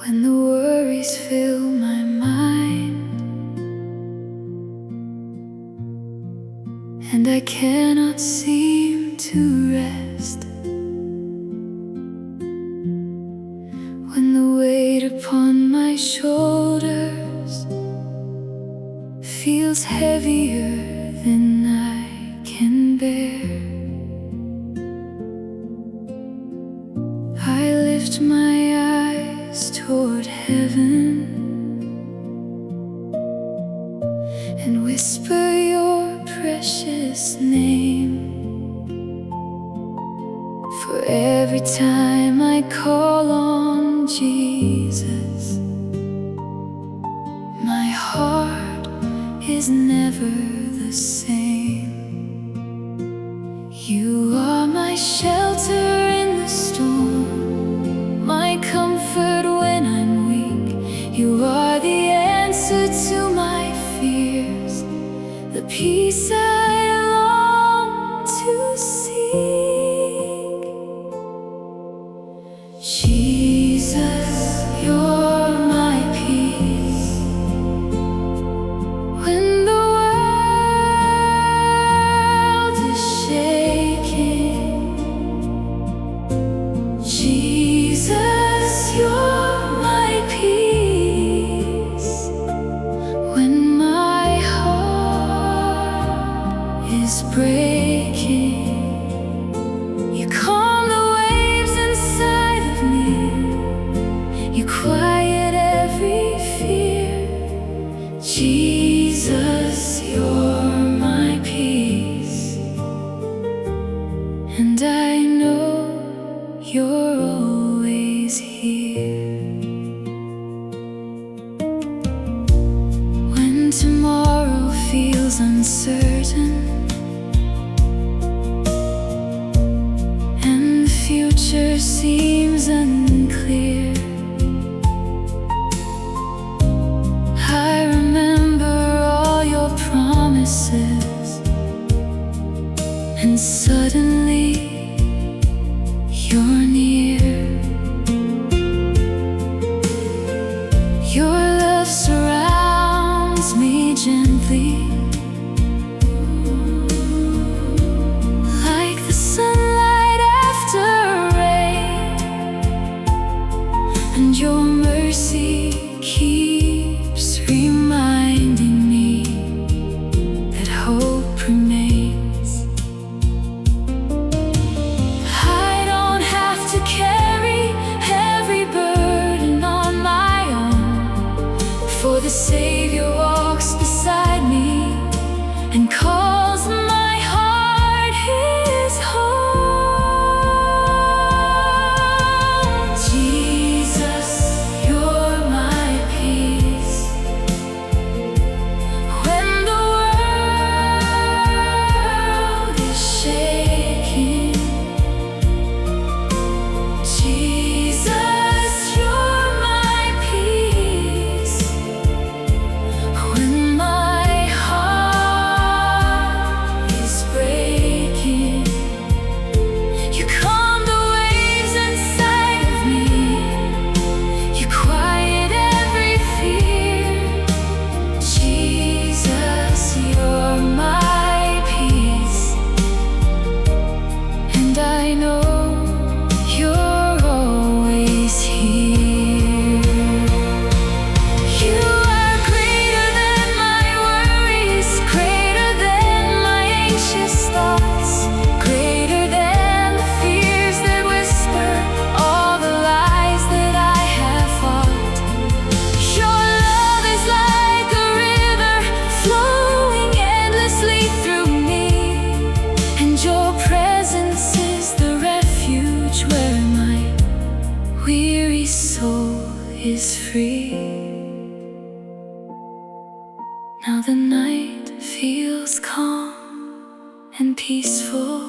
When the worries fill my mind and I cannot seem to rest, when the weight upon my shoulders feels heavier than I can bear, I lift my eyes toward heaven and whisper your precious name. For every time I call on Jesus, my heart is never the same. You are my shelter in the storm, my comfort when I'm weak. You are the answer to my fears, the peace I long to seek. Jesus, you're my peace. When the world is shaking, Jesus, you're my peace. When my heart is breaking, you calm the waves inside of me. You quiet every fear. Jesus, you're my peace. And I know you're always here. When tomorrow feels uncertain and the future seems unclear, I remember all your promises, and suddenly you're near. Your love surrounds me gently, like the sunlight after rain, and your mercy keeps reminding me that hope remains. I don't have to carry every burden on my own, for the Savior walks beside me and calls my heart his home. Jesus, you're my peace. When the world is shaking, Jesus, you're my peace. When my heart is breaking, you calm the waves inside of me. You quiet every fear. Jesus, you're my peace. And I know you're always here. You are greater than my worries, greater than my anxious thoughts, greater than the fears that whisper all the lies that I have fought. Your love is like a river flowing endlessly through me, and your presence is the refuge where my weary soul is free. Now the night feels calm and peaceful,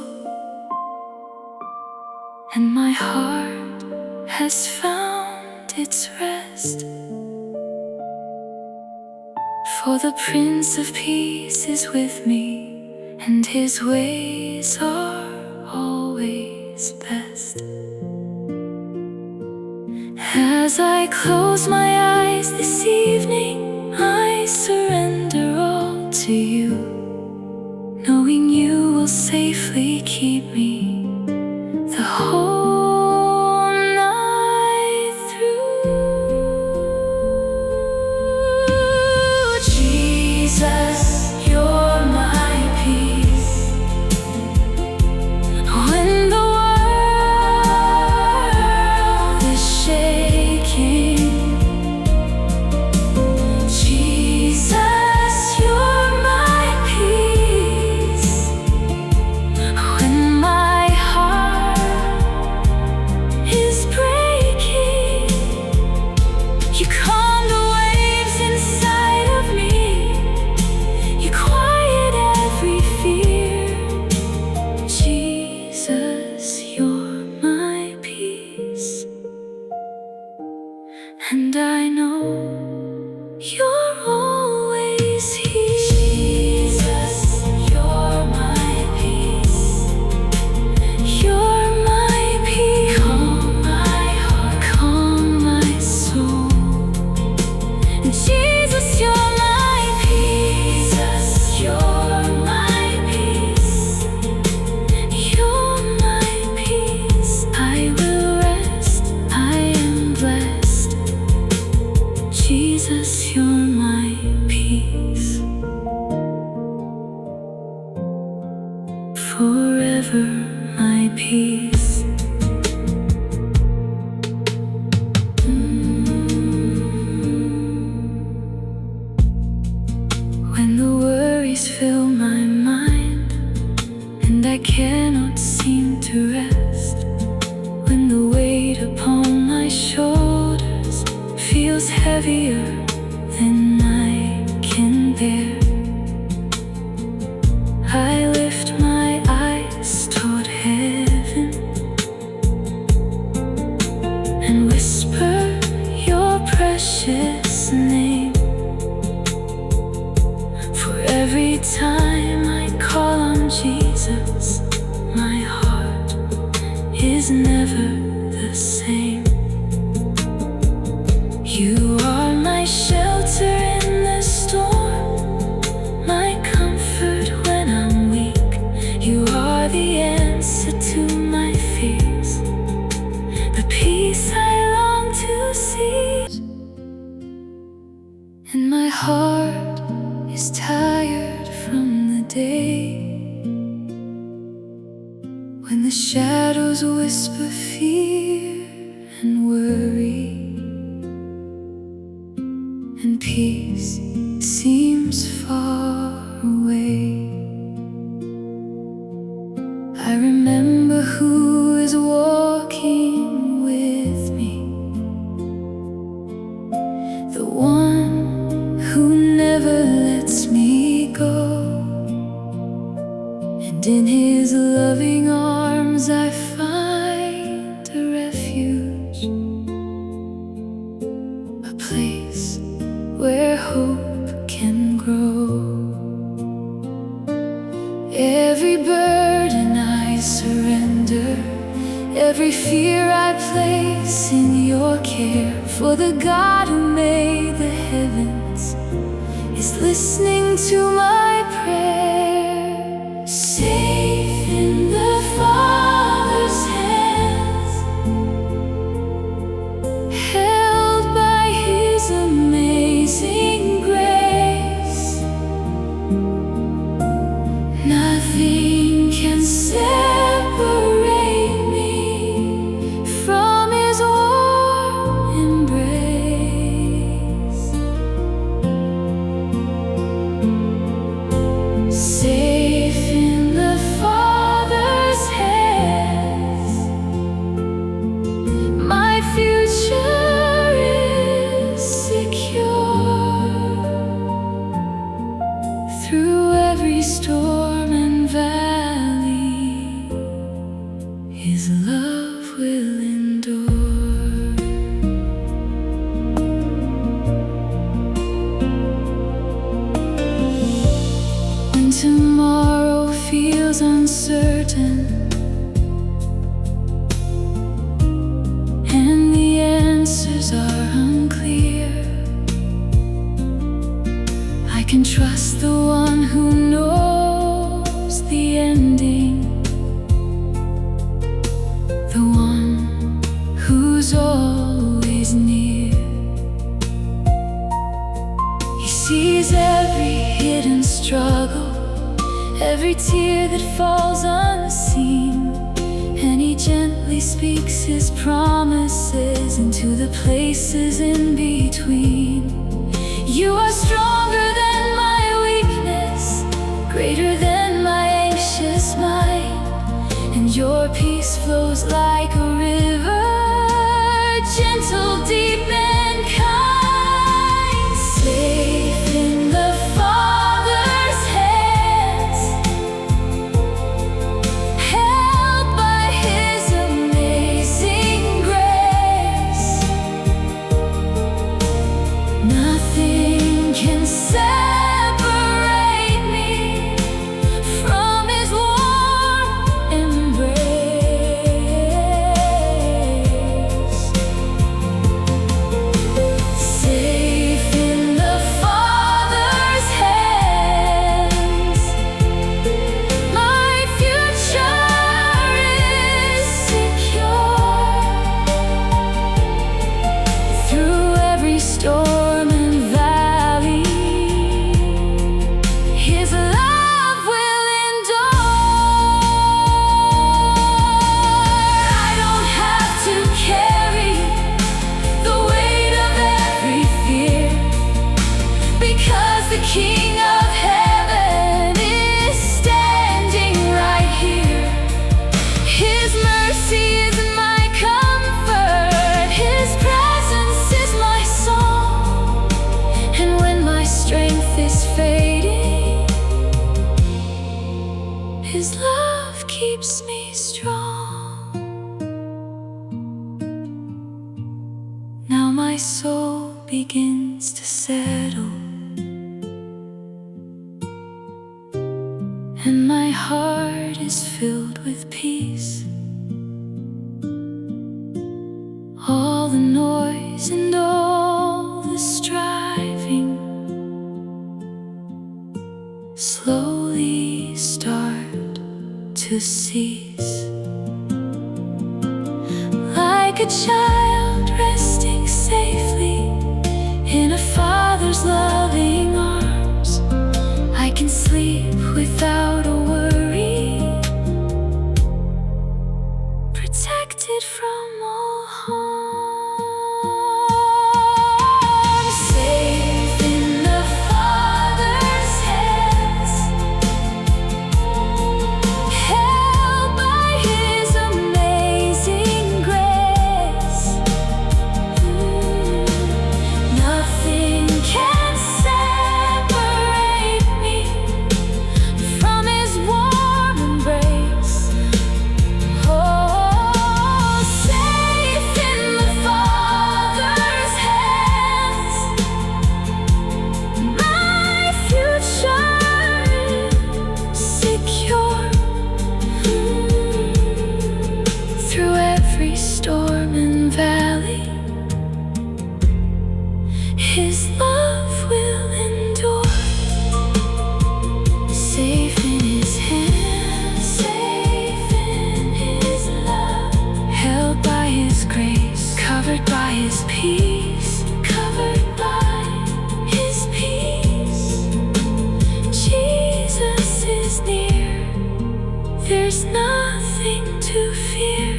and my heart has found its rest. For the Prince of Peace is with me, and his ways are always best. As I close my eyes this evening, I surrender all to you, knowing you will safely keep me the whole night through. Jesus, you're my peace. When the world is shaking, Jesus, you're my peace. When my heart is breaking, you calm the waves inside of me. You quiet every fear. Jesus, you're my peace. And I know you're always here. Jesus, you're my peace. You're my peace. Calm my heart, calm my soul. Jesus, you're my peace. Jesus, you're my peace. You're my peace. I will rest, I am blessed. Jesus, you're my peace. Forever my peace. When the worries fill my mind and I cannot seem to rest, when the weight upon my shoulders feels heavier than I can bear, I lift my eyes toward heaven and whisper your precious name. For every time I call on Jesus, my heart is never the same. You are my shelter in the storm, my comfort when I'm weak. You are the answer to my fears, the peace I long to see. And my heart is tired from the day when the shadows whisper fear and worry, and peace seems far away. I remember who is walking with me, the one who never lets me go. And in his loving arms I find a refuge, a place where hope can grow. Every burden I surrender, every fear I place in your care. For the God who made the heavens is listening to my prayer. Safe in the Father's hands, held by his amazing grace, nothing can separate me from his warm embrace. Safe in the Father's hands, my future is secure. Through every storm and valley, his love will endure. When tomorrow feels uncertain and the answer every tear that falls unseen, and He gently speaks His promises into the places in between. You are stronger than my weakness, greater than my anxious mind, and your peace flows like a river, gentle, deep, and kind. Safe in the Father's hands, held by His amazing grace. Nothing can separate me from His warm embrace. Safe in the Father's hands, my future is secure. Through every storm and valley, His love will endure. I don't have to carry the weight of every fear, because the King of Heaven is standing right here. His mercy is my comfort, His presence is my song, and when my strength is fading, His love keeps me strong. Now my soul begins to settle, and my heart is filled with peace. All the noise and all the striving slowly start to cease. Like a child resting safely in a father's loving arms, I can sleep without a worry, protected from all harm. Safe in the Father's hands, held by His amazing grace. Nothing can separate me from His warm embrace. Oh, safe in the Father's hands, my future is secure. Through every storm and valley, His love will endure. Safe in His hands, safe in His love, held by His grace, covered by His peace, covered by His peace. Jesus is near, there's nothing to fear.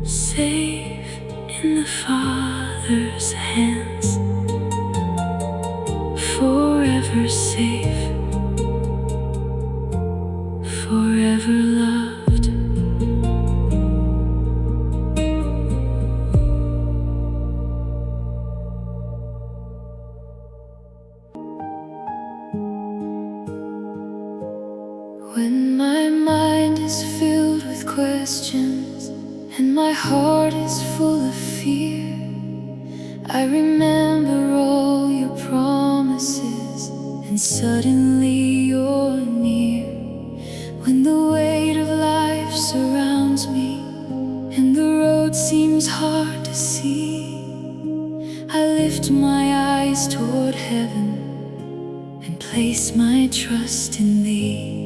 Safe in the Father's hands, forever safe, forever loved. When my mind is filled with questions and my heart is full of fear, I remember all your promises, and suddenly you're near. When the weight of life surrounds me and the road seems hard to see, I lift my eyes toward heaven and place my trust in Thee.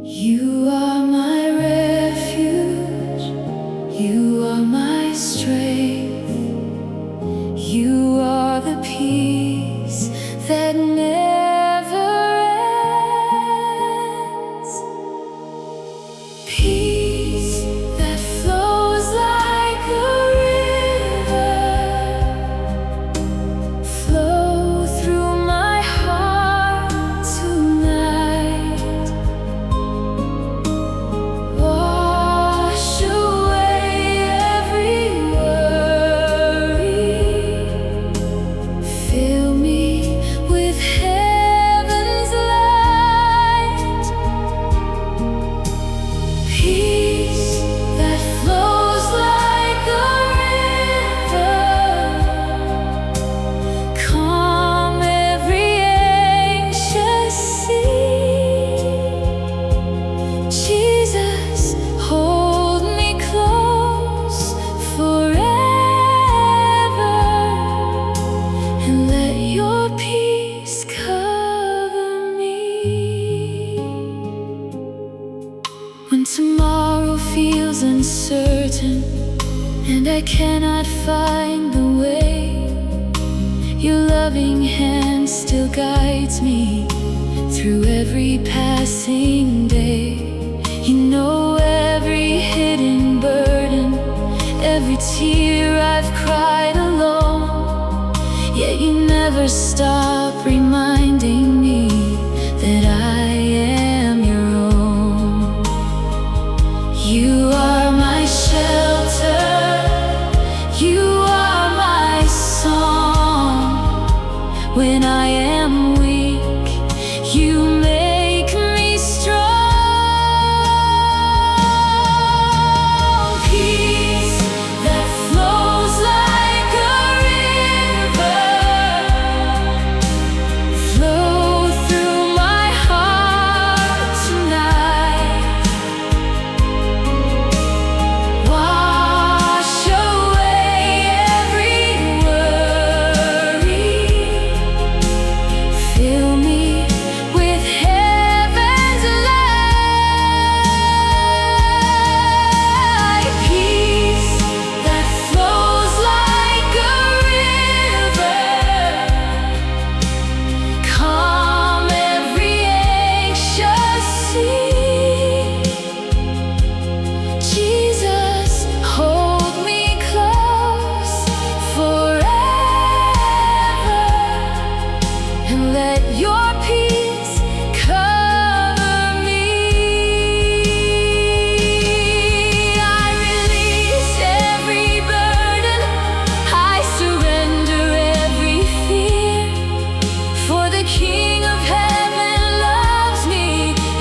You are my refuge, You are my strength, You are the peace that never uncertain, and I cannot find the way. Your loving hand still guides me through every passing day. You know every hidden burden, every tear I've cried alone. Yet you never stop reminding me that I am your own. You are my shelter, you are my song. When I am weak, you make me strong. Peace that flows like a river, flow through my heart tonight. Wash away every worry, fill me with heaven's light. Peace that flows like a river, calm every anxious sea. Jesus, hold me close forever, and let your peace cover me. I release every burden, I surrender every fear, for the King of Heaven loves me,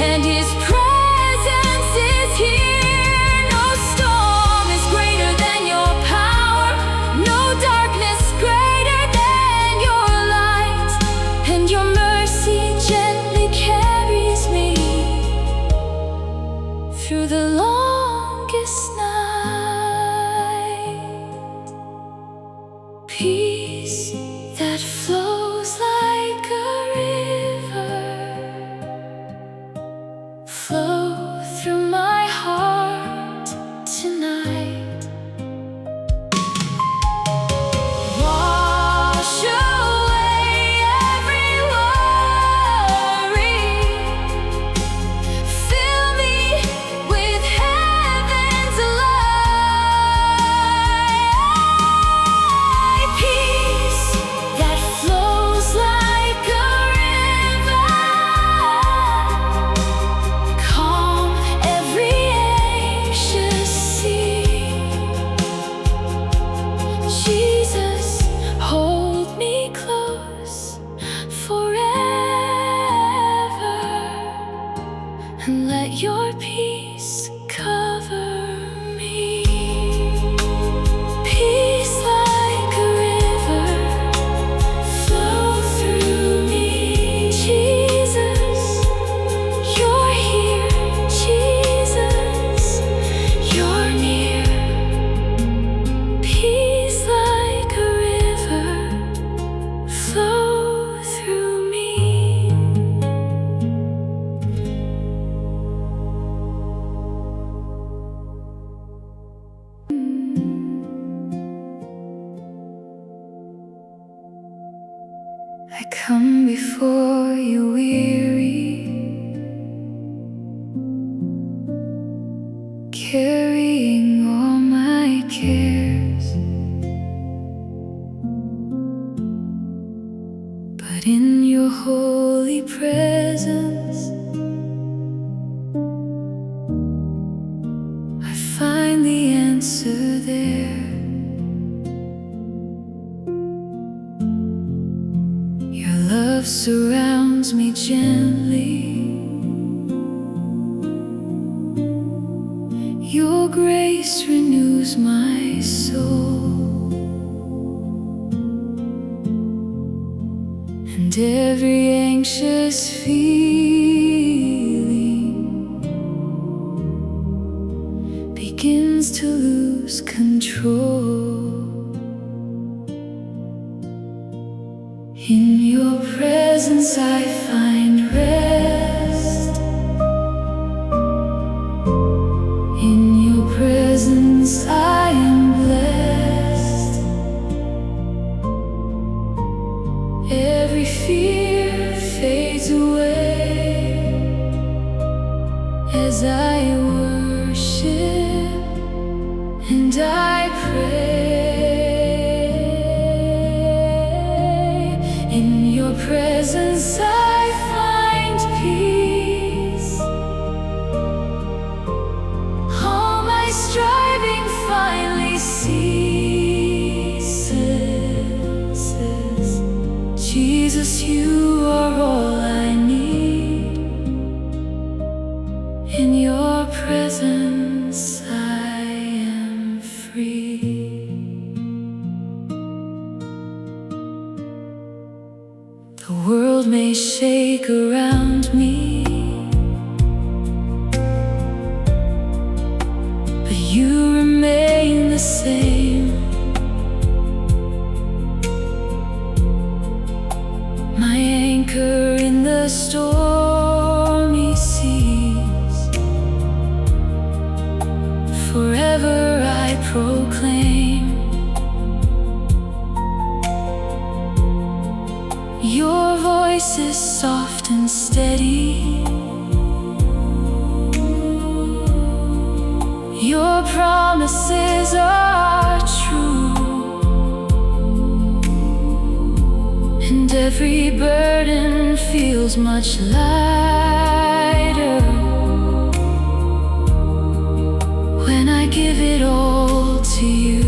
and His presence is here. No storm is greater than your power, no darkness greater than your light, and your mercy gently carries me through the longest night. Peace that flows like a river, flow through my heart tonight. Wash away every worry, fill me with heaven's light. Peace that flows like a river, calm every anxious sea. Jesus, hold me close forever, and let your peace cover me. Peace like a river, flow through me. Jesus, you're here. Jesus, you're near. Peace like a river, flow through me. I come before you weary, carrying all my cares, but in your holy presence I find the answer there. Your love surrounds me gently, your grace renews my soul, and every anxious feeling begins to lose control. In your presence I find rest. In your presence presence I am blessed. Every fear fades away as I worship and I pray. In your presence I find peace. All my striving finally ceases. Jesus, you are all I need. In your presence I am free. The world may shake around me, but you remain the same. My anchor in the stormy seas, forever I proclaim your voice is soft and steady. Your promises are true, and every burden feels much lighter when I give it all to you.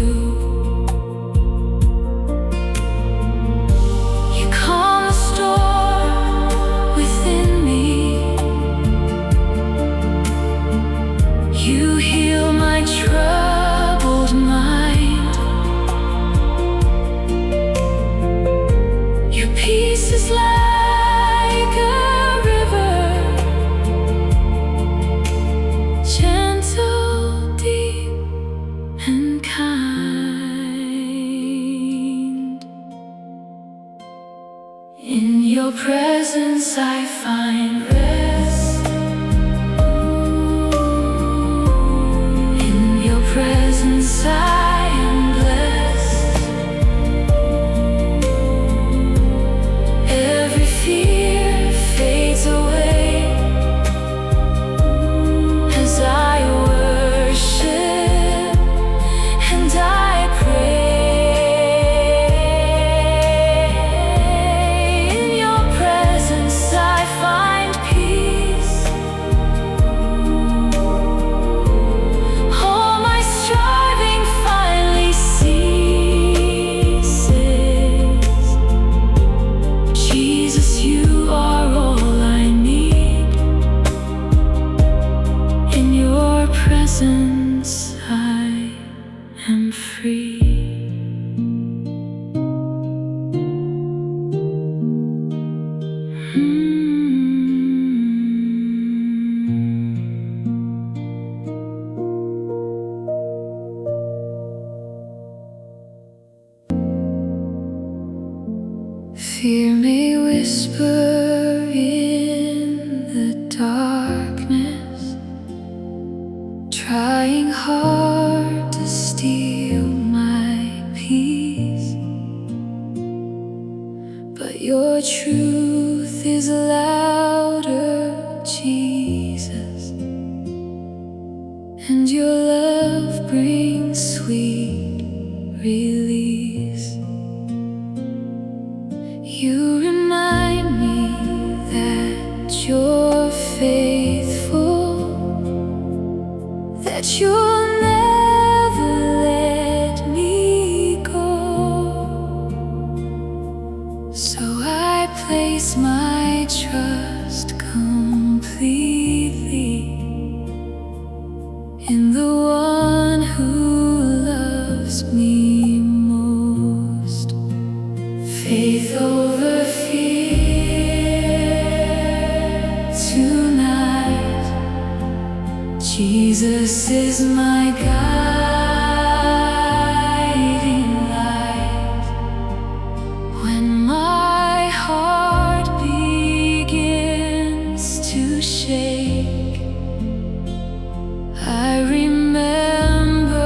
You calm the storm within me. You heal my troubled mind. Your peace is like a river, gentle, deep, and kind. In your presence I find rest. In your presence I am blessed. Every fear fades away as I worship and I pray. In your presence I find peace. All my striving finally ceases. Jesus, you are all I need. In your presence I am free. Fear may whisper in the darkness, trying hard to steal my peace, but your truth is louder, Jesus, and your love brings sweet release. You remind me that you're faithful, that you'll never let me go. So I place my trust completely in the one who loves me most. Faith over fear tonight. Jesus is my guiding light. When my heart begins to shake, I remember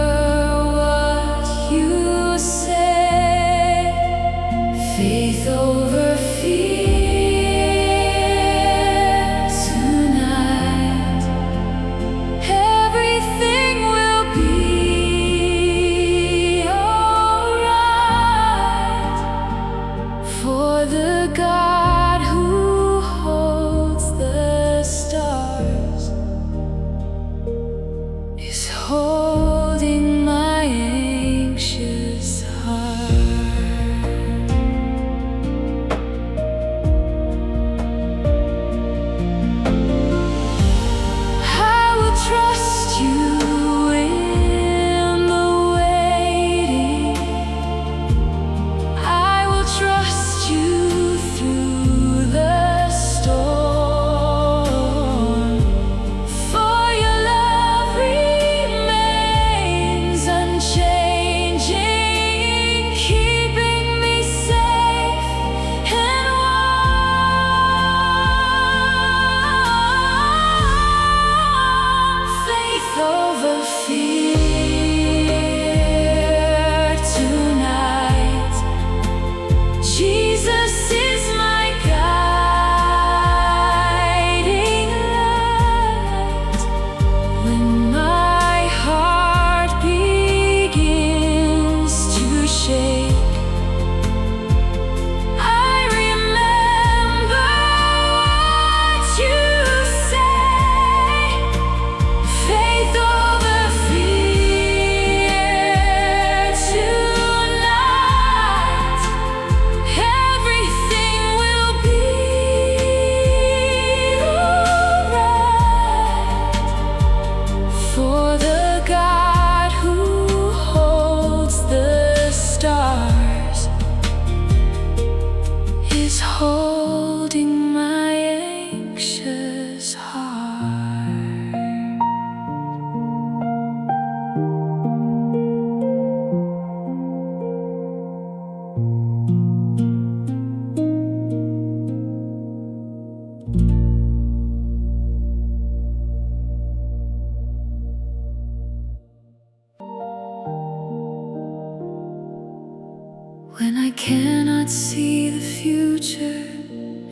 When I cannot see the future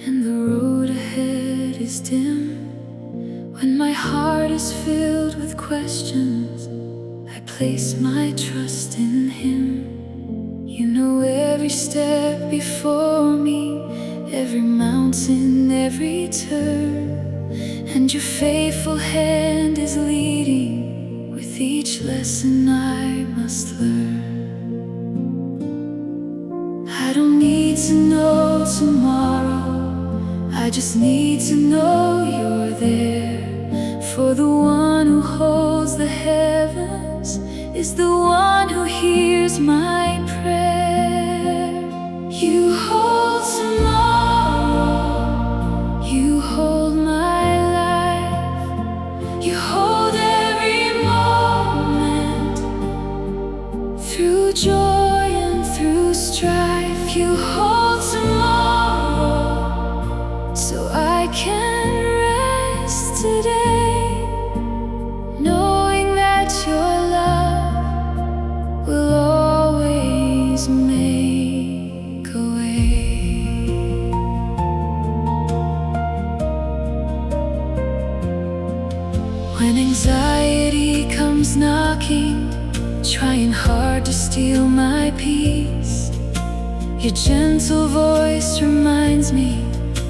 and the road ahead is dim, when my heart is filled with questions, I place my trust in Him. You know every step before me, every mountain, every turn, and your faithful hand is leading with each lesson I must learn. I don't need to know tomorrow, I just need to know you're there. For the one who holds the heavens is the one who hears my prayer. You hold tomorrow, you hold my life, you hold every moment. Through joy and through strife, you hold tomorrow, so I can rest today, knowing that your love will always make a way. When anxiety comes knocking, trying hard to steal my peace, your gentle voice reminds me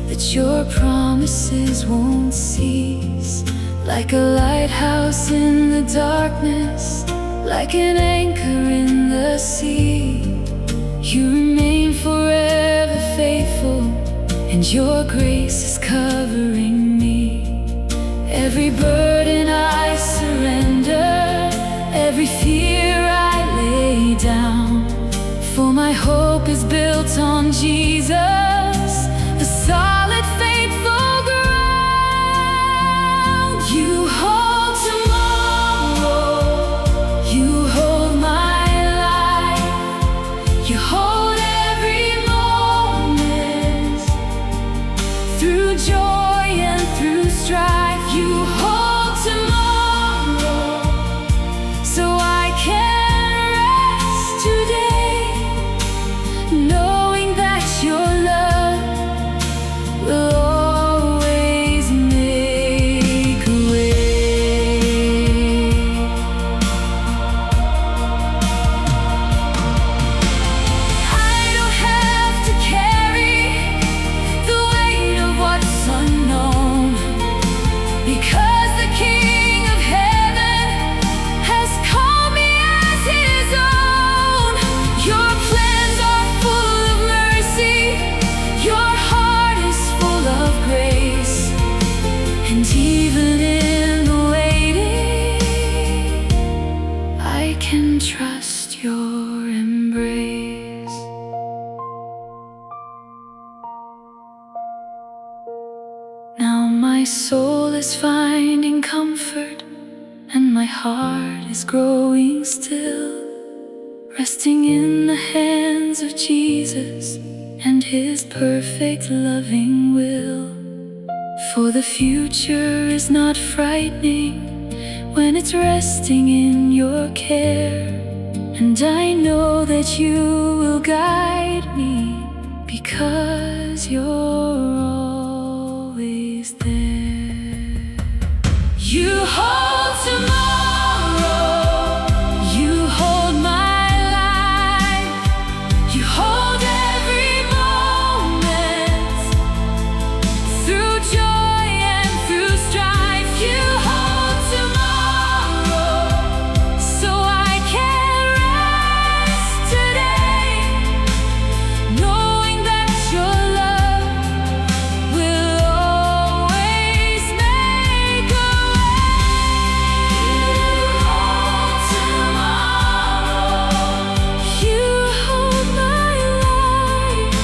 that your promises won't cease. Like a lighthouse in the darkness, like an anchor in the sea, you remain forever faithful, and your grace is covering me. Every burden I surrender, every fear I lay down, for my hope is built on Jesus, the solid, faithful ground. You hold tomorrow, you hold my life, you hold every moment. Through joy and through strife, you hold tomorrow, so I can rest today, knowing that your love will always make a way. I don't have to carry the weight of what's unknown, because the King of Heaven has called me as His own. Your plans are full of mercy, your heart is full of grace, and even in the waiting, I can trust your embrace. Now my soul is finding comfort, and my heart is growing still, resting in the hands of Jesus and His perfect loving will. For the future is not frightening when it's resting in your care, and I know that you will guide me, because you're always there. You hold tomorrow, you hold my life, you hold every moment. Through joy and through strife, you hold tomorrow, so I can rest today, knowing that your love will always make a way. You hold my life,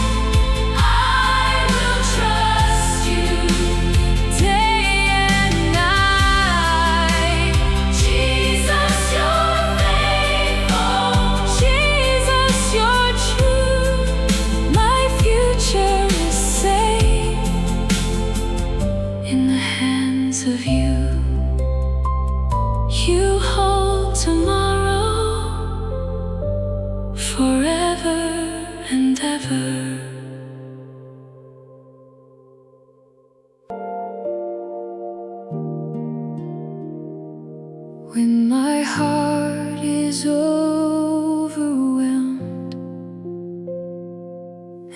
I will trust you day and night. Jesus, you're faithful, Jesus, you're true. My future is safe in the hands of you. You hold tomorrow forever and ever. When my heart is overwhelmed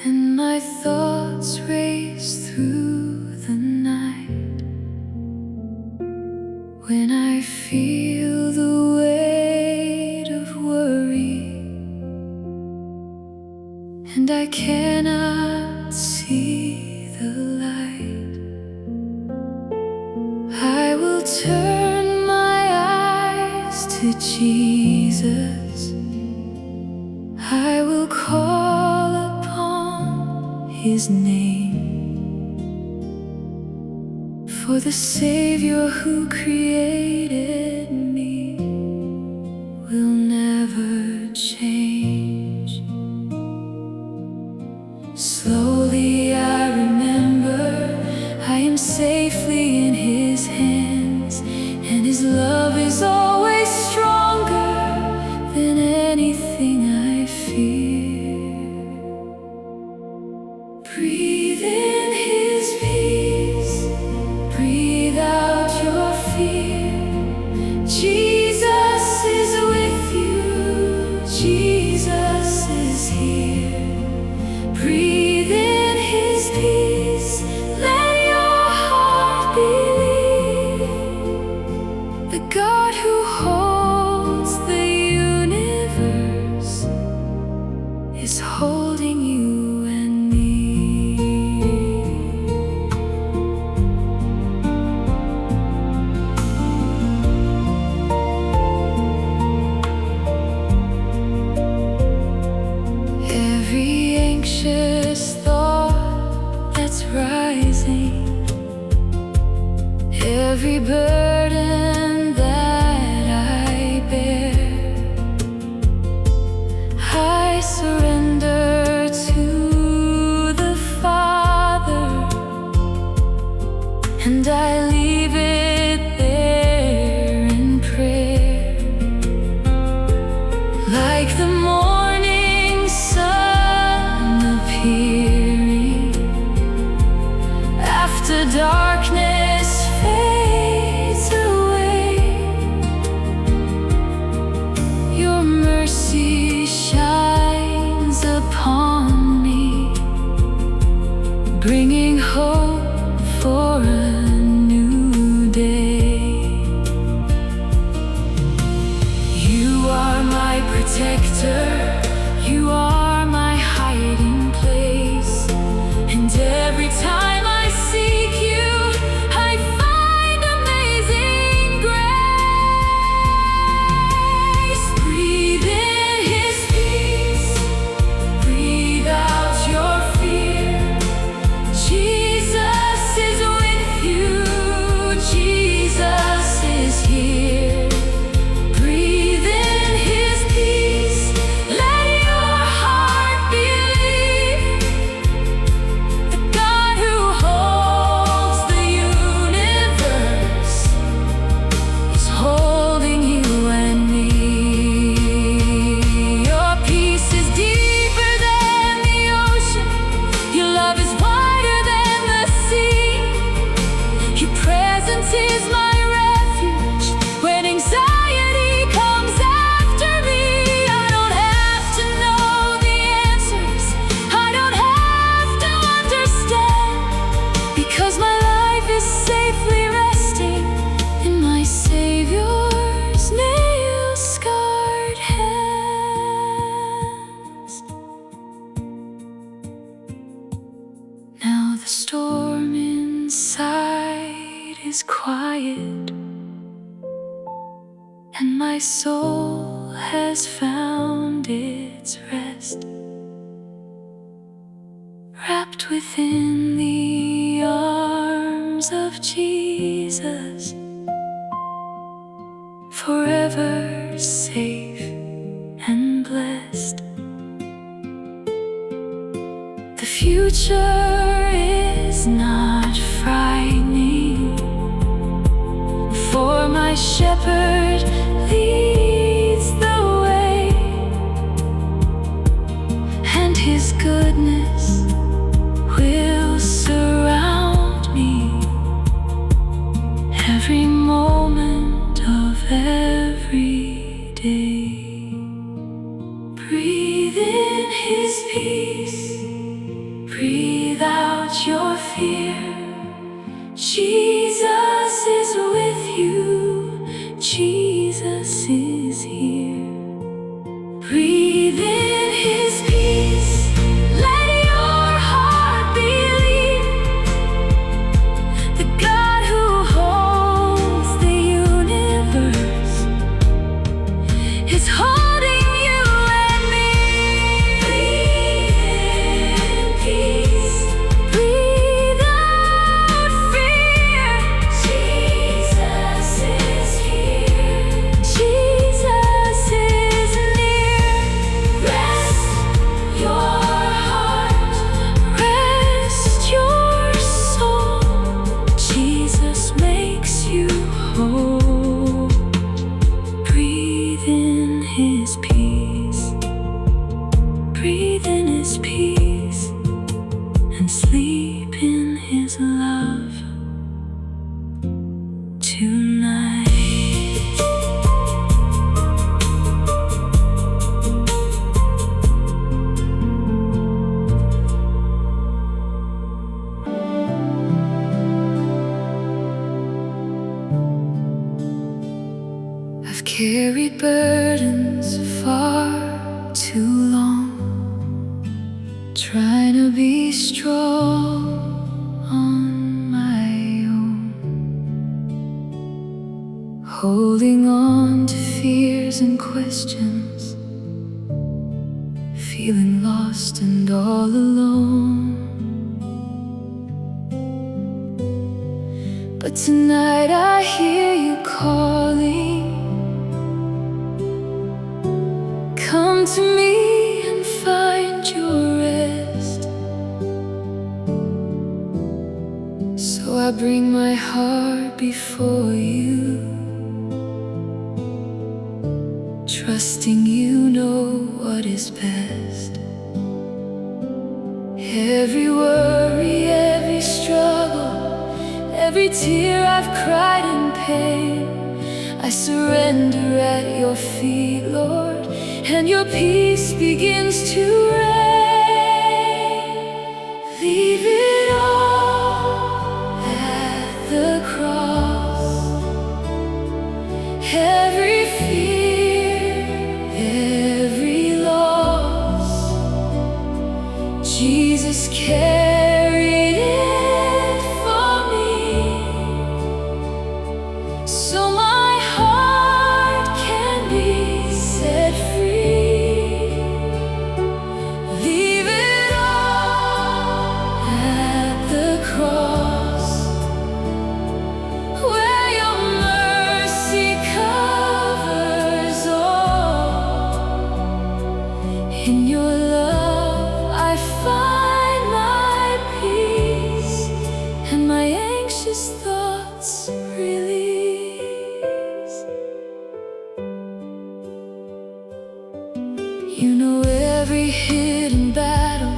and my thoughts race through the night, when I feel the weight of worry and I cannot see the light, I will turn my eyes to Jesus. I will call upon His name, for the Savior who created me will never change. Slowly I remember I am safely in His hands, and His love is always stronger than anything I fear. Breathe in His peace, breathe out your fear. Jesus is with you, Jesus is here. Breathe in His peace, let your heart believe. The God who holds the universe is holding you and me. Every anxious thought that's rising, every burden that I bear, I surrender to the Father, and I leave it there in prayer. Like the morning sun appearing after darkness fades away, your mercy shines upon me, bringing hope for a new day. You are my protector, you are my hiding place, and every time I seek you, I find amazing grace. Breathe in His peace, breathe out your fear. Jesus is with you, Jesus is here. Breathe in His peace, let your heart believe. The God who holds the universe is holding you and me. Your peace is deeper than the ocean, your love is wider than the sea. Your presence is my refuge when anxiety comes after me. I don't have to know the answers, I don't have to understand, because my life is safely resting in my Savior's nail-scarred hands. Now the storm inside is quiet, and my soul has found its rest, wrapped within the arms of Jesus, forever safe and blessed. The future is not frightening, for my shepherd leads the way, and his peace. Breathe out your fear. Jesus is with you. Jesus is here. Breathe in His peace. Let your heart believe. The God who holds the universe is holding you and me. Breathe in peace. Breathe out fear. Jesus is here. Jesus is near. Rest your heart. Rest your soul. Jesus makes you whole. Breathe in His peace. Breathe in His peace. And sleep in His love tonight. I've carried burdens far too long, trying to be strong on my own, holding on to fears and questions, feeling lost and all alone. But tonight I hear you calling. Come to me and find your rest. So I bring my heart before you, trusting you know what is best. Every worry, every struggle, every tear I've cried in pain, I surrender at your feet, Lord, and your peace begins to reign. Leave it all at the cross. Every fear, every loss, Jesus carried it for me, so my heart can be set free. Leave it all at the cross, where your mercy covers all. In your love I find my peace, and my anxious thoughts release. You know every hidden battle,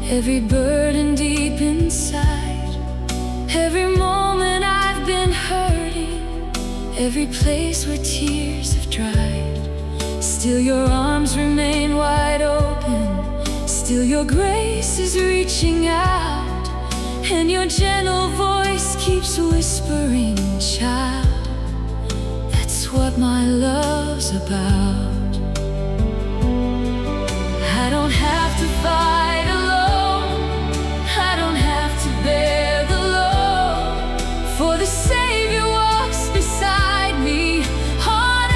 every burden deep inside, every moment I've been hurting, every place where tears have dried. Still your arms remain wide open, still your grace is reaching out, and your gentle voice keeps whispering, child, that's what my love's about. I don't have to fight alone, I don't have to bear the load, for the Savior walks beside me on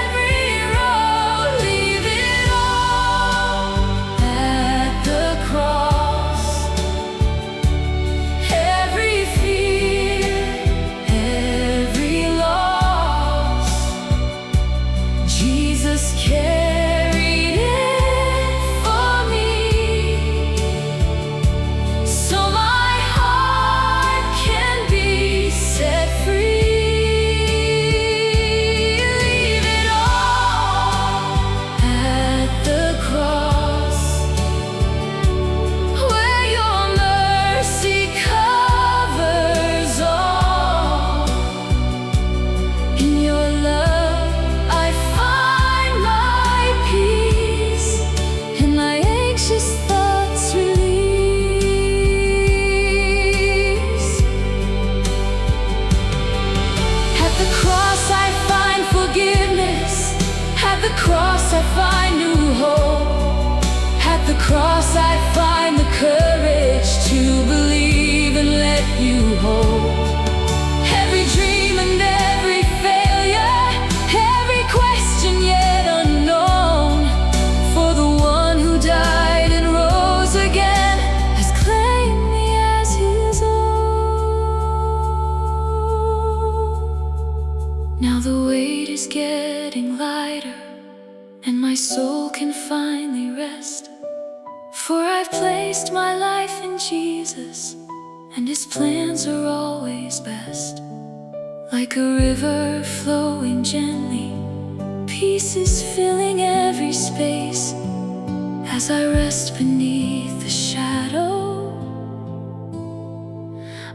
every road. Leave it all at the cross. Every fear, every loss, Jesus carried it for me, find new hope. At the cross I find the courage to believe and let you hold. Every dream and every failure, every question yet unknown, for the one who died and rose again has claimed me as his own. Now the weight is getting lighter, and my soul can finally rest, for I've placed my life in Jesus, and His plans are always best. Like a river flowing gently, peace is filling every space, as I rest beneath the shadow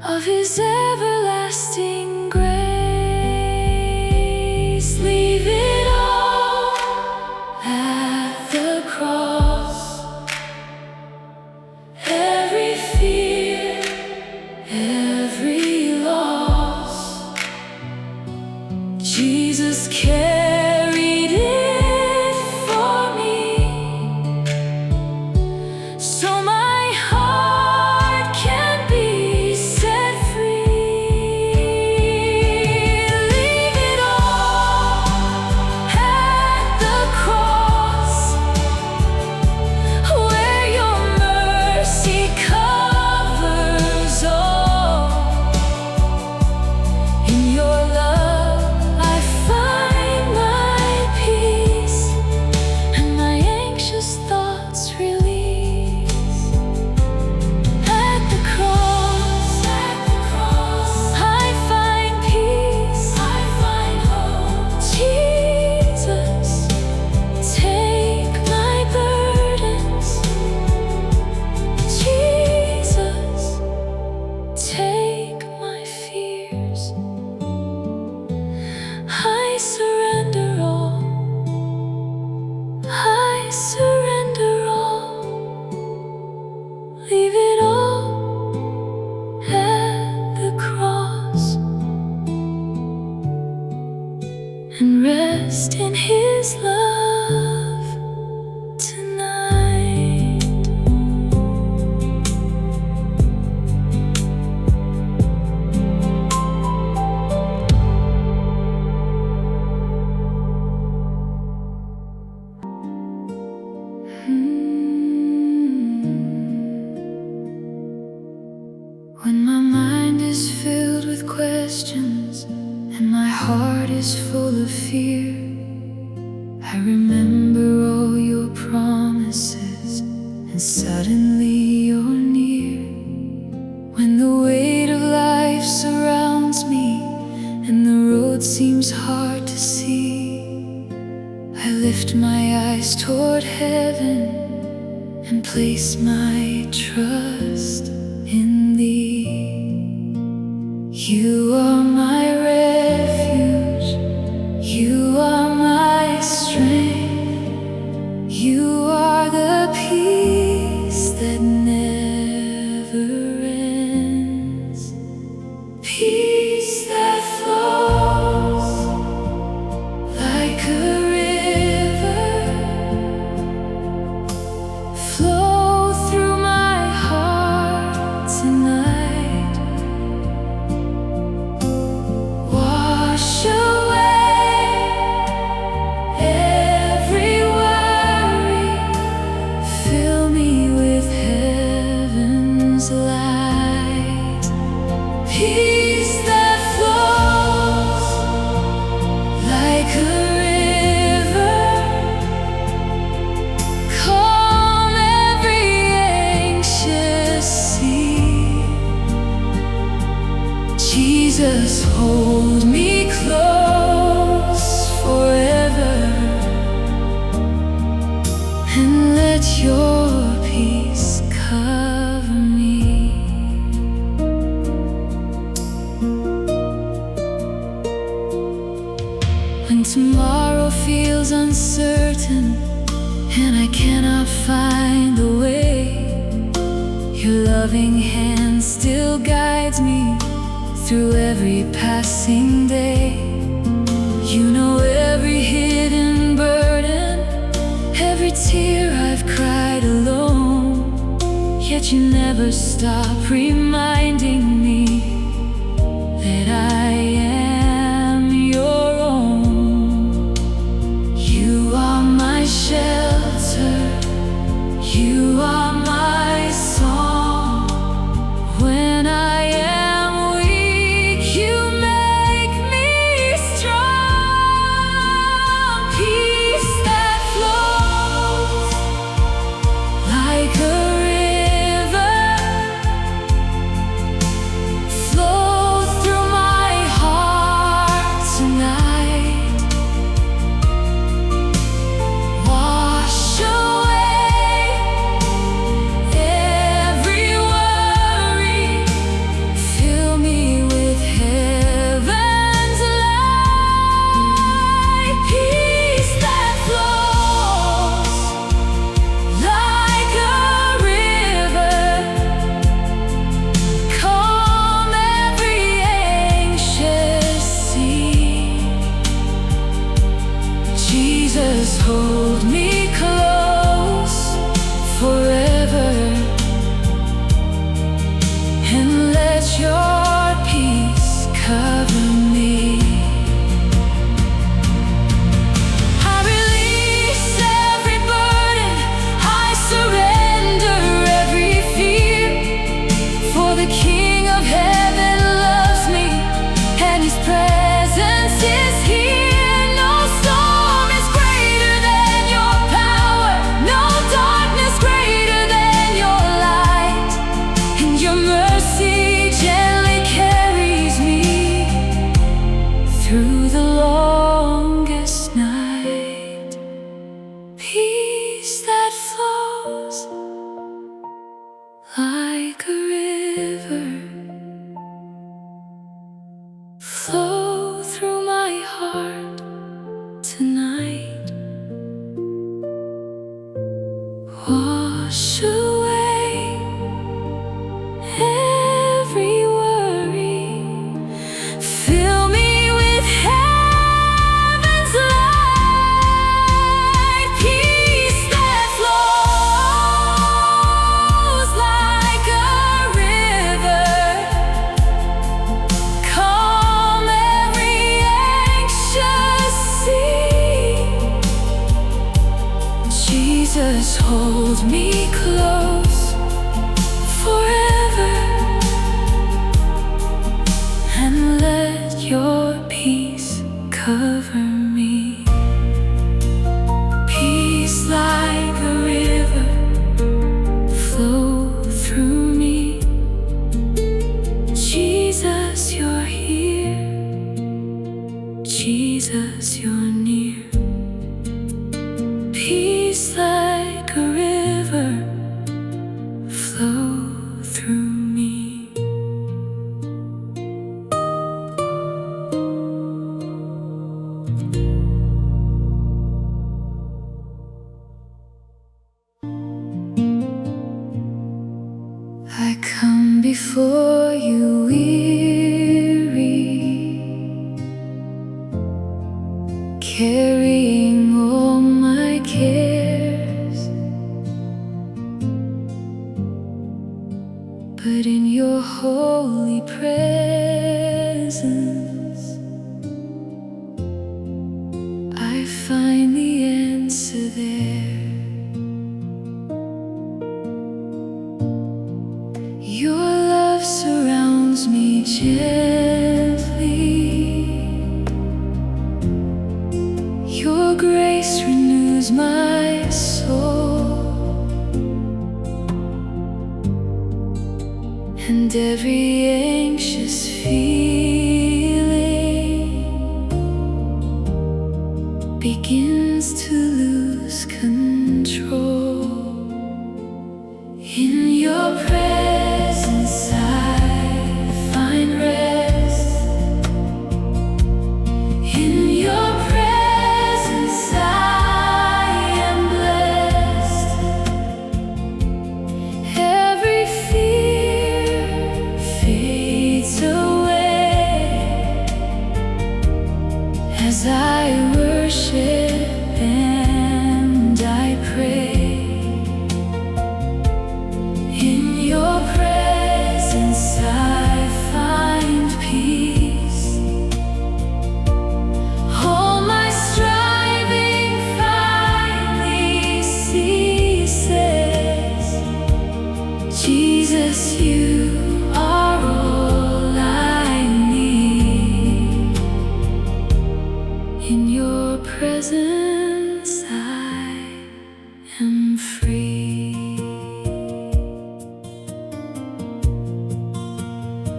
of His everlasting grace. Leave it all at the cross, every fear, every loss. Jesus carried it for me, so my heart can be set free. Leave it all at the cross, where your mercy covers all. In your love I find my peace, and my anxious thoughts release. At the cross, I find peace, I find hope. Jesus, take my burdens. Jesus, take my fears. I surrender all, I surrender all. Leave it all at the cross, and rest in His love tonight. When my mind is filled with questions and my heart is full of fear, I remember all your promises, and suddenly you're near. When the weight of life surrounds me and the road seems hard to see, I lift my eyes toward heaven and place my trust in Thee. You are my refuge, You are my strength, You are the peace that never ends, peace that flows like a river, flow through my heart tonight. Wash away every worry, fill me with heaven's light, peace that flows like a river, calm every anxious sea. Jesus, hold me close forever, and let your peace cover me. When tomorrow feels uncertain and I cannot find the way, your loving hand still guides me through every passing day. You know every hidden burden Yet you never stop reminding me that I am your own. You are my shelter, you are my song. When I am weak, you make me strong. Peace that flows like a Jesus, hold me close forever, and let your peace cover me. I release every burden, I surrender every fear, for the King of Heaven loves me, and His presence is here. Through the longest night, peace that flows like a river, flow through my heart tonight. Wash away every worry, fill me Jesus, hold me close forever, and let your peace cover me. Peace like a river, flow through me. Jesus, you're here. Jesus, you're near. Peace like a river, flow through me. I come before you weary, carrying all my cares, but in your holy presence I find the answer there. Your love surrounds me gently, your grace renews my soul, and every anxious feeling begins to lose control. In your presence I find rest. In your presence I am blessed. Every fear fades away as I worship and I pray. am free.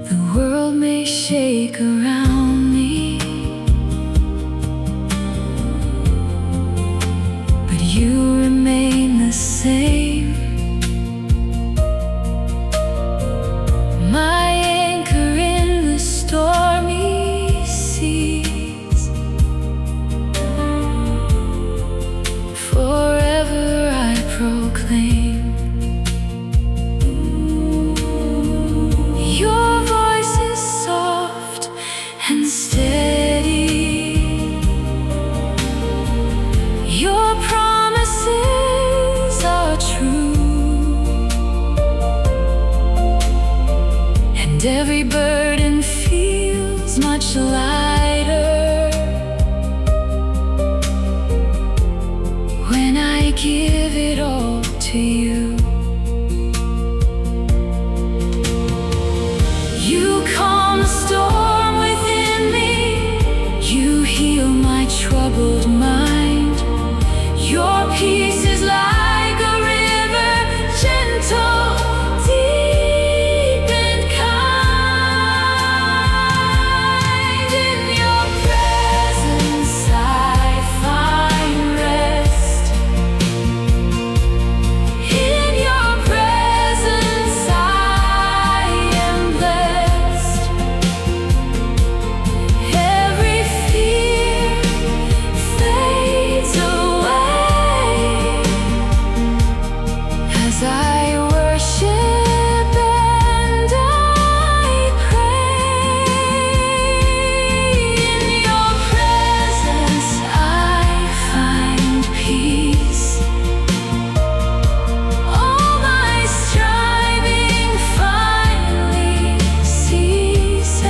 The world may shake around me, but you remain the same. My anchor in the stormy seas. Forever I proclaim your voice is soft and steady. Your promises are true, and every burden feels much lighter when I give it all to you. You calm the storm within me, you heal my troubled mind. Your peace is like a river, gentle, deep and kind. In your presence I find rest. In your presence I am blessed. Every fear fades away as I worship and I pray. In your presence I find peace. All my striving finally ceases.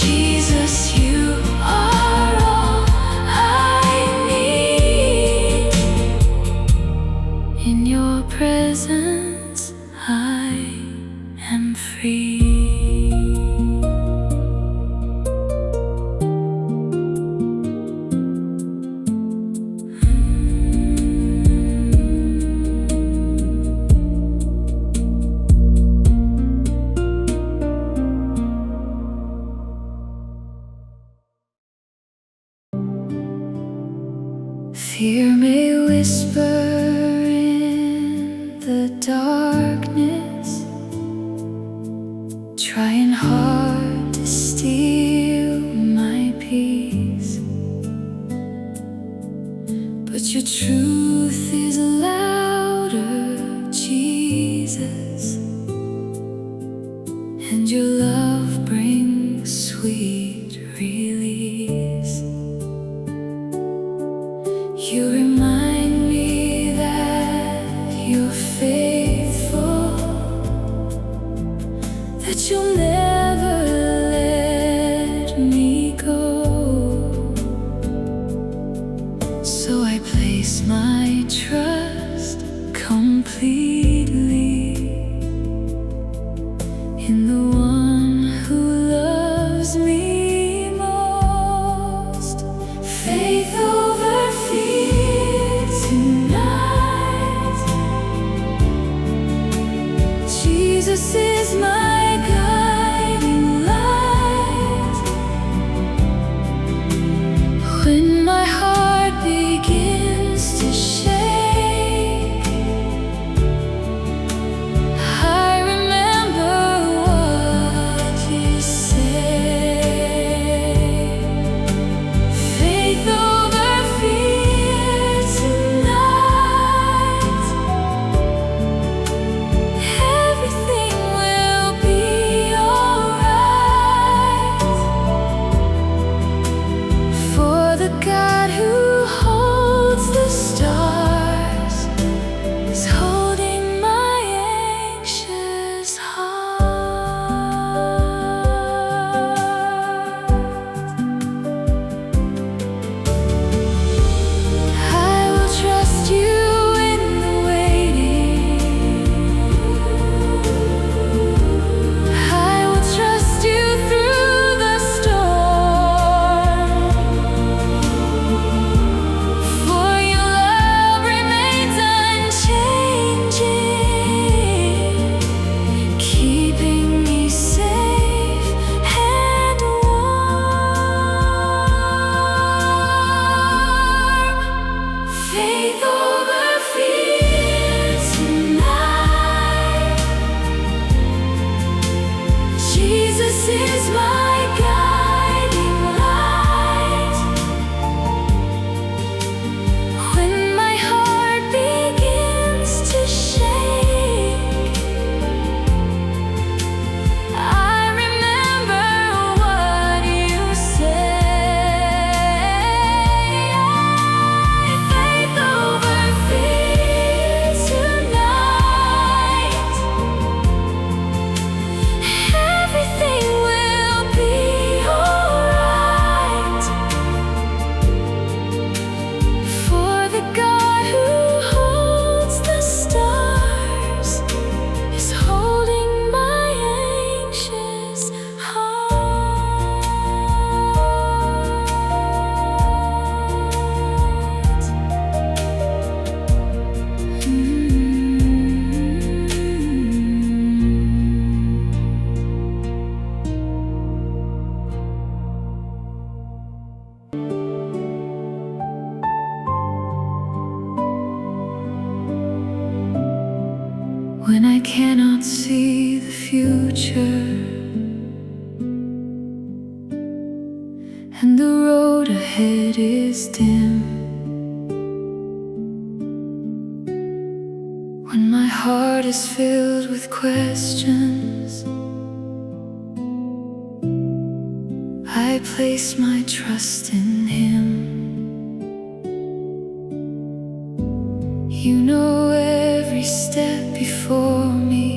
Jesus, you are all I need. In your presence I am free. Fear may whisper in the darkness, trying hard to steal my peace, but your truth is louder, Jesus, and your love brings sweet release. You remind me that you're faithful, that you'll never let me go. So I place my trust completely in the one who loves me most. Faith over fear tonight. Jesus is my guiding light. When my heart begins to shake, I cannot see the future, and the road ahead is dim. When my heart is filled with questions, I place my trust in Him. You know every step before me,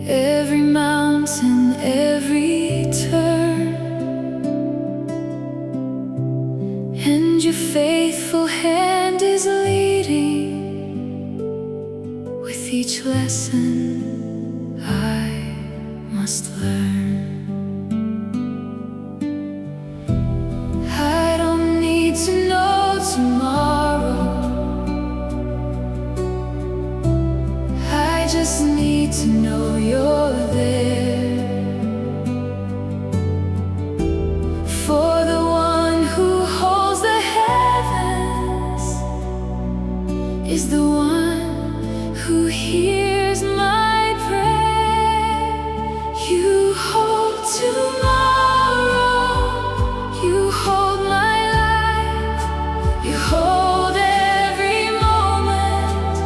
every mountain, every turn, and your faithful hand is leading with each lesson I must learn. I don't need to know tomorrow, I just need to know You're there. For the one who holds the heavens is the one who hears my prayer. You hold tomorrow, You hold my life, You hold every moment,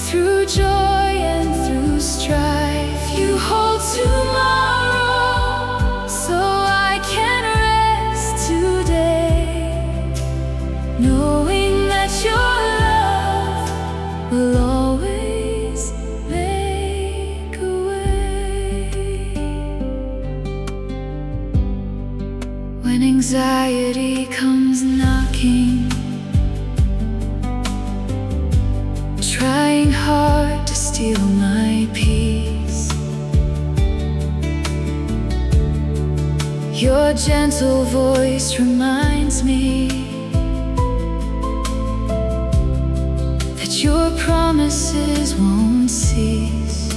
through joy and through strife. You hold tomorrow, so I can rest today, knowing that Your love will always make a way. When anxiety comes knocking, trying hard to steal my peace, Your gentle voice reminds me that Your promises won't cease.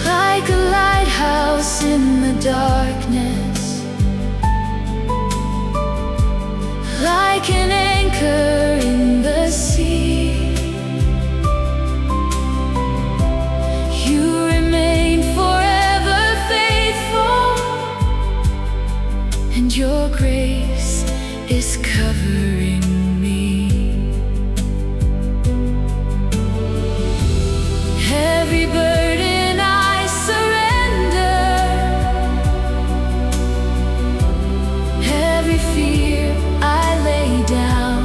Like a lighthouse in the darkness, like an anchor in the sea, You remain forever faithful, and Your grace is covering me. Every burden I surrender, every fear I lay down,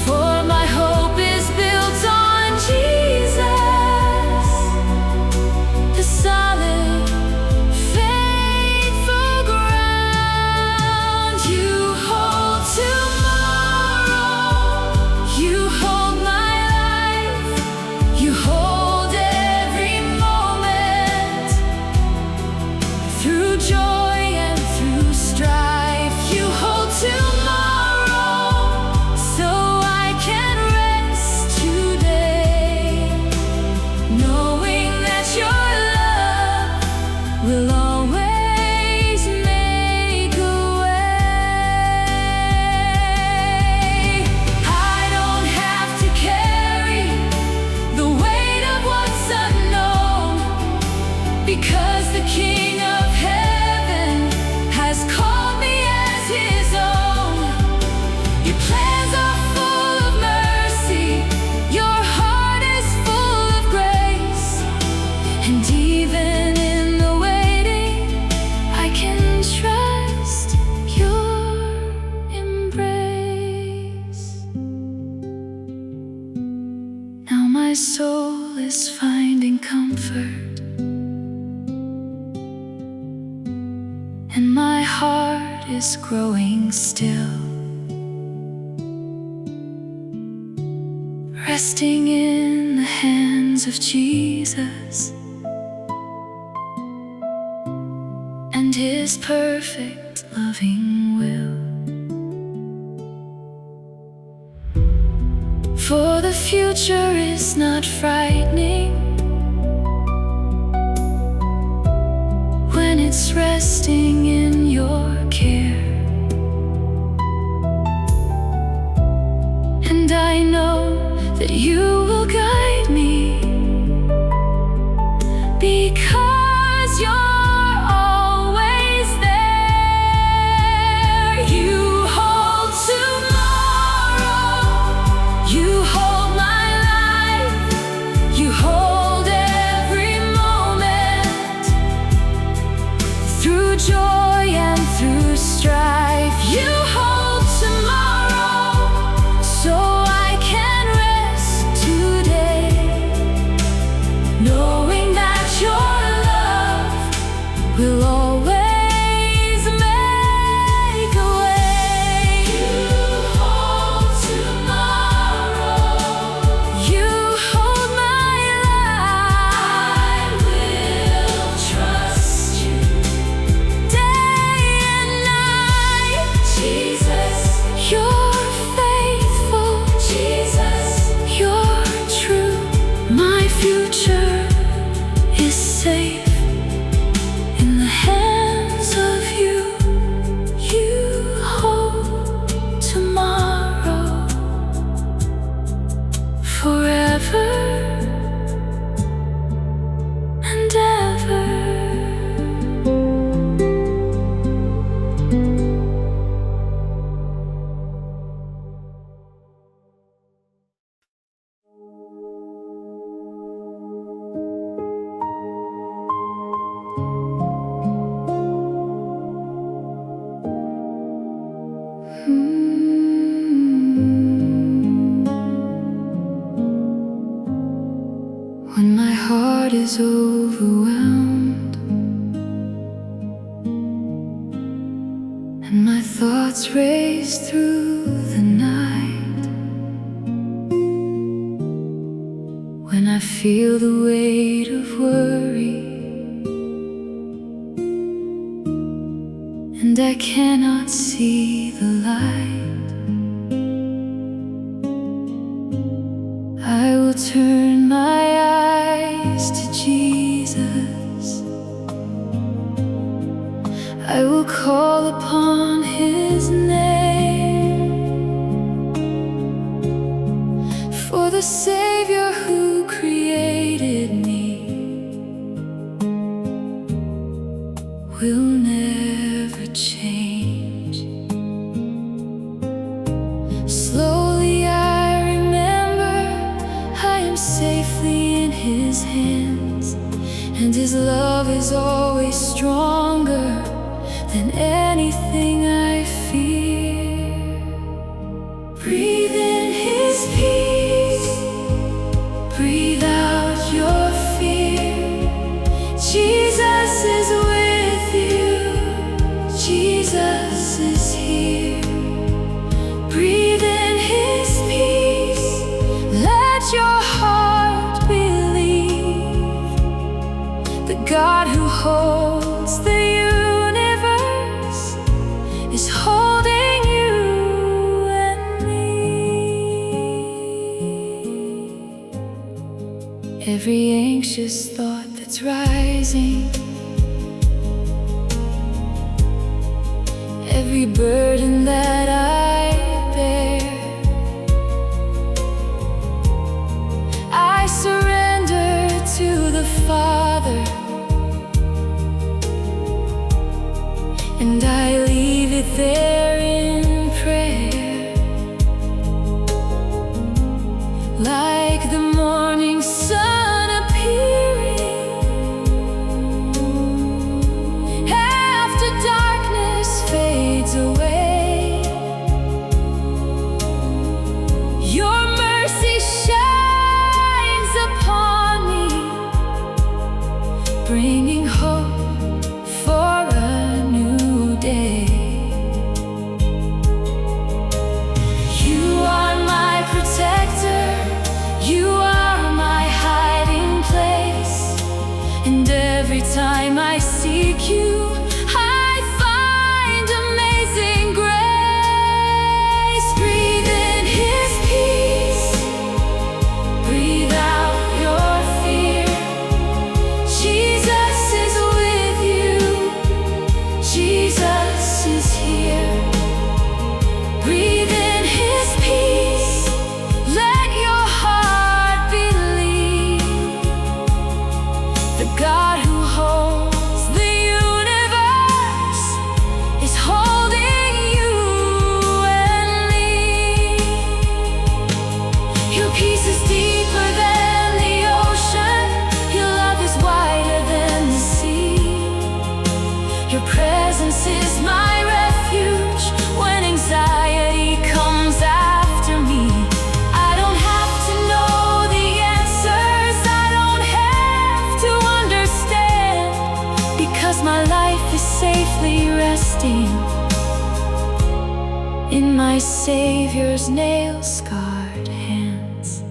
for my hope is built on Jesus, the solid, faithful ground. You hold tomorrow, You hold my life, You hold every moment, through joy and through strife. You hold tomorrow, so I can rest today, knowing that Your love will always make a way. I don't have to carry the weight of what's unknown, because the King of Heaven has called me as His own. Your plans are full of mercy, Your heart is full of grace, and even in the waiting, I can trust Your embrace. Now my soul is finding comfort, and my heart is growing still, resting in the hands of Jesus and His perfect loving will. For the future is not frightening when it's resting in your care. And I know that you will guide me, because you're always there. You hold tomorrow, you hold my life, you hold every moment, through joy and through strife. You hold tomorrow, so I can rest today, knowing that your love will always make a way. You hold tomorrow, you hold my life. I will trust you day and night. Jesus, you're faithful. Jesus, you're true. My future is safe in the hands of you. You hold tomorrow forever and ever. When my heart is overwhelmed and my thoughts race through the night, when I feel the weight of worry and I cannot see the light, I will turn my eyes to Jesus. I will call upon His name, for the Savior who created me will never change. Slowly I remember I am safely in His hands, and His love is always stronger than anything I fear. Breathe in His peace, breathe out your fear. Jesus is with you, Jesus is here. Breathe in His peace, let your heart believe. The God who holds the universe is holding you and me. Every anxious thought that's rising, every burden that I bear, I surrender to the Father, and I leave it there in prayer. Like the morning sun appearing after darkness fades away, your mercy shines upon me, bringing hope for a new day. You are my protector, you are my hiding place, and every time I seek you, I find amazing grace. Breathe in His peace, breathe out your fear. Jesus is with you, Jesus safely resting in my Savior's nail-scarred hands.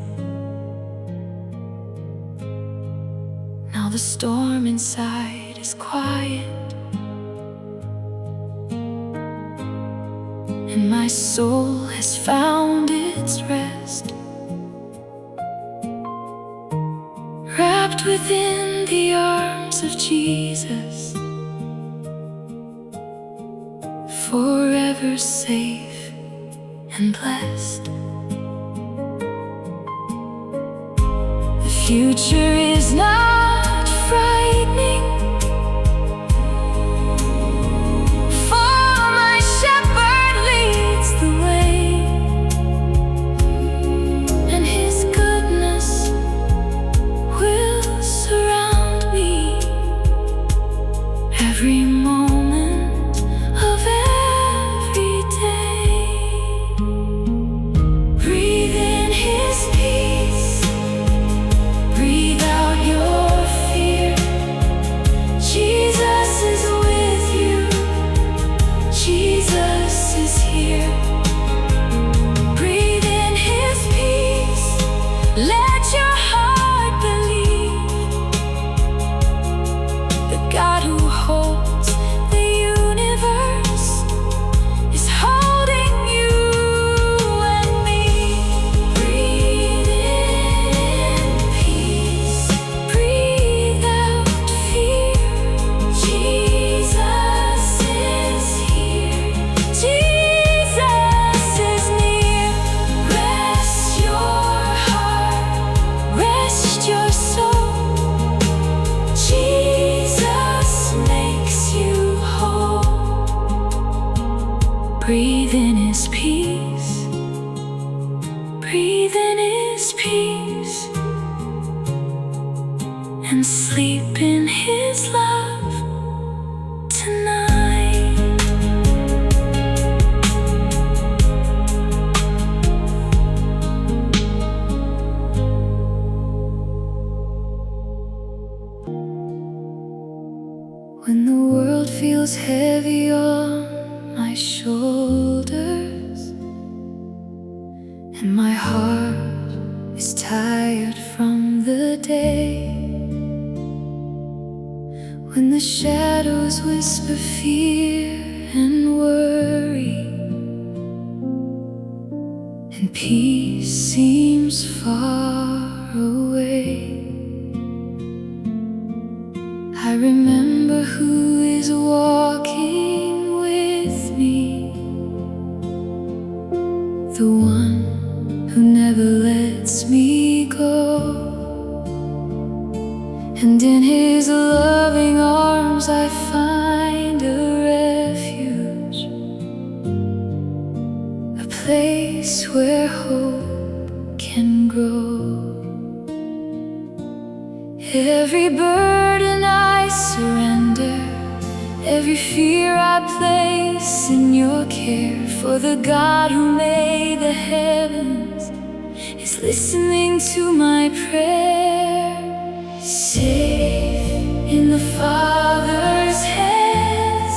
Now the storm inside is quiet, and my soul has found its rest, wrapped within the arms of Jesus, forever safe and blessed. The future is not frightening, for my shepherd leads the way, and his goodness will surround me every moment of every day. Breathe in his peace, breathe out your fear. Jesus is with you, Jesus is here. Breathe in his peace, let your heart believe. The God who holds the universe is holding you and me. Breathe in peace, breathe out fear. Jesus is here, Jesus is near. Rest your heart, rest your soul. Jesus makes you whole. Breathe in his peace, breathe in his peace, and sleep in his love tonight. When the world feels heavy on my shoulders, and my heart is tired from the day, when the shadows whisper fear and worry, and peace seems far away, I remember who is walking with me, the one who never lets me go. And in his loving arms I find a refuge, a place where hope can grow. Every burden I surrender, every fear I place in your care. For the God who made the heavens is listening to my prayer. Safe in the Father's hands,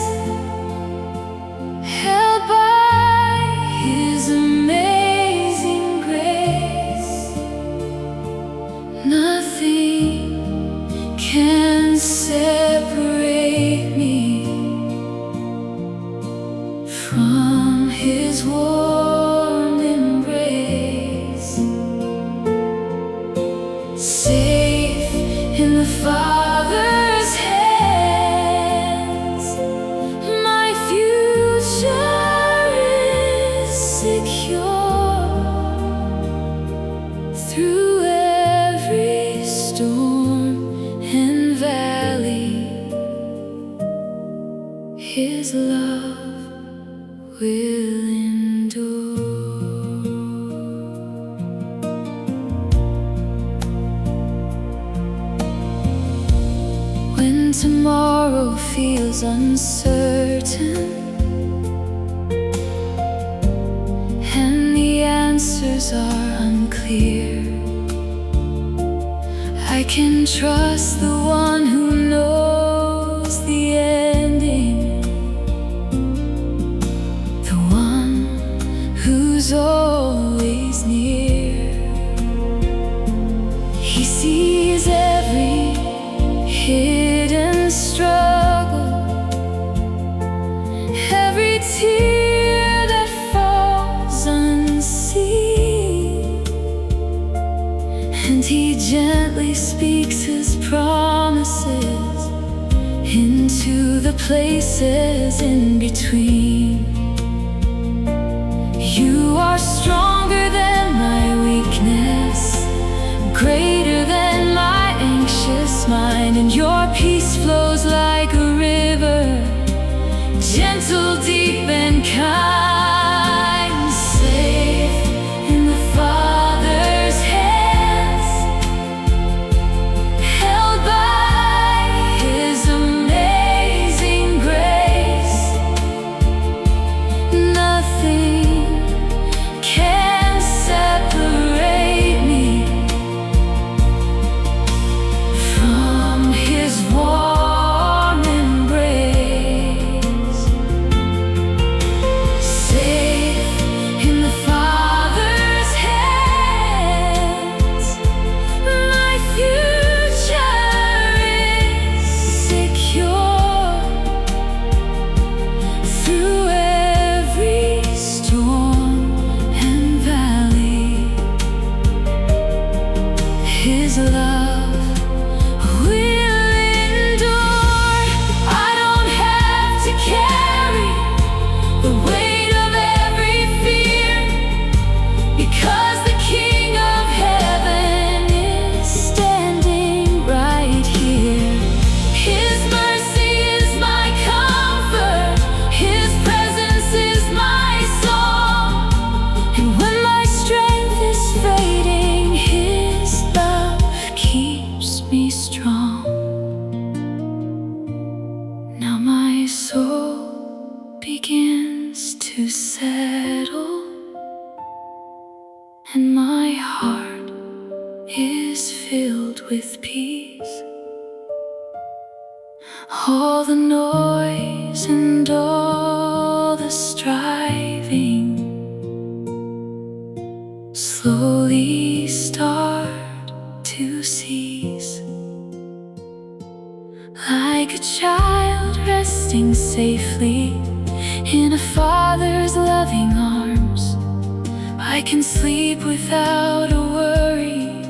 held by his amazing grace, nothing can separate me from his warm embrace. Safe in the Father's hands, my future is secure. Through every storm and valley, his love will endure. When tomorrow feels uncertain and the answers are unclear, I can trust the one who knows the ending He speaks His promises into the places in between. You are stronger than my weakness, greater than my anxious mind, and your peace flows like a river, gentle, deep, and kind. Safe in the Father's hands, held by His amazing grace. Nothing can separate me from His warm embrace. Safe in the Father's hands, my future is secure. Through every storm and valley, His love will endure. I don't have to carry the weight of every fear, because the King of Heaven is standing right here. His mercy is my comfort, His presence is my song, and when my strength is fading, His love keeps me strong. Now my soul begins to settle, and my heart is filled with peace. All the noise and all the striving slowly start to cease. Like a child resting safely in a father's loving arms, I can sleep without a worry,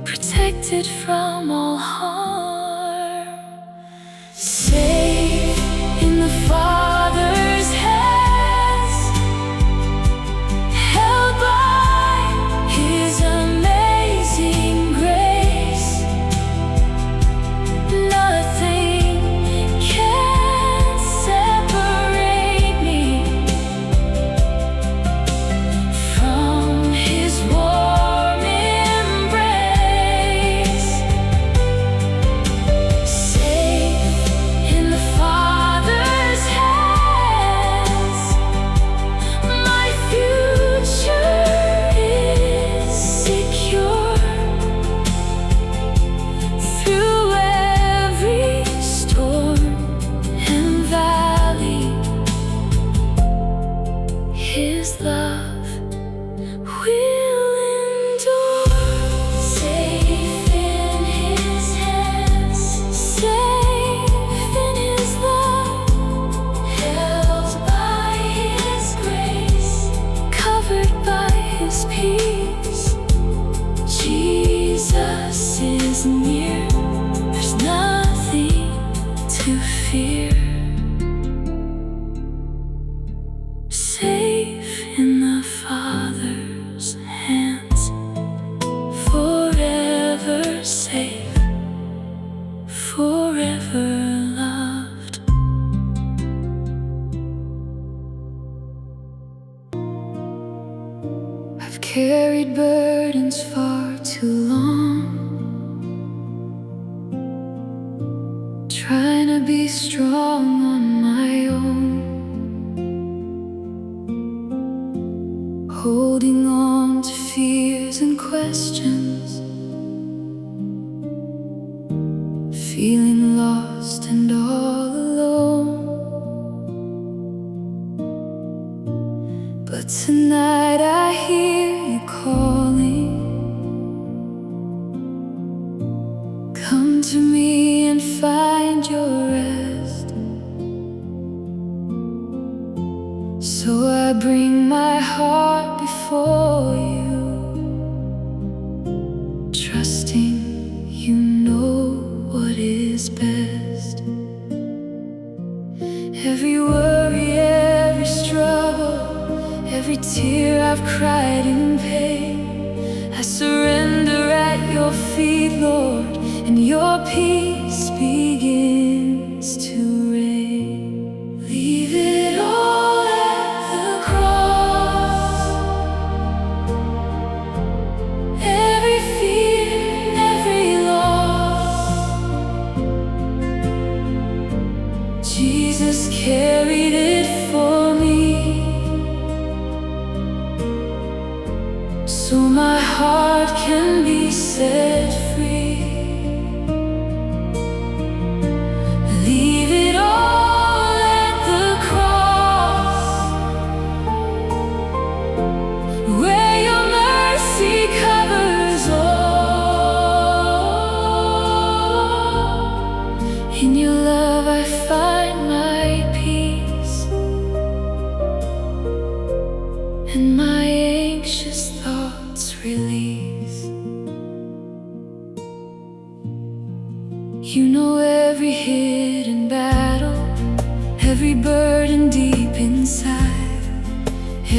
protected from all harm. Safe in the Father's hands, held by His amazing grace. Nothing can separate me from His warm embrace. Safe in the Father's hands, my future is secure. Through every storm and valley, His love will endure. Safe in His hands, safe in His love, held by His grace, covered by His peace. Jesus is near, there's nothing to fear. Safe in the Father's hands, forever safe, forever loved. I've carried burdens far too long, trying to be strong on my own, holding on to fears and questions, feeling lost and all alone. But tonight I hear You calling, come to me and find your rest. So I bring my heart before You, trusting Every worry, every struggle, every tear I've cried in pain, I surrender at your feet, Lord, and your peace begins to reign. Leave it all at the cross. Every fear, every loss, Jesus carried it for me, so my heart can be set free. Leave it all at the cross, where your mercy covers all. In your love I find my peace, and my anxious thoughts release. You know every hidden battle, every burden deep inside,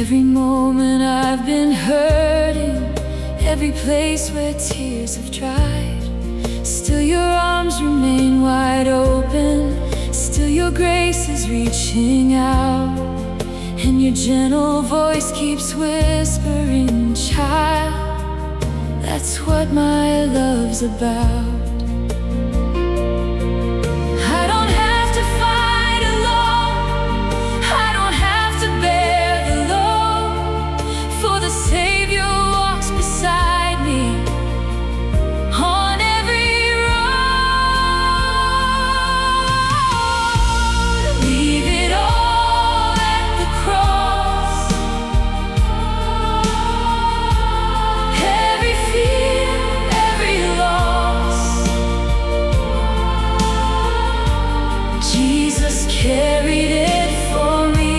every moment I've been hurting, every place where tears have dried. Still your arms remain wide open, still your grace is reaching out, and your gentle voice keeps whispering, child, that's what my love's about. I don't have to fight alone, I don't have to bear the load, for the Savior walks beside me on every road. Leave it all at the cross. Every fear, every loss, Jesus carried it for me,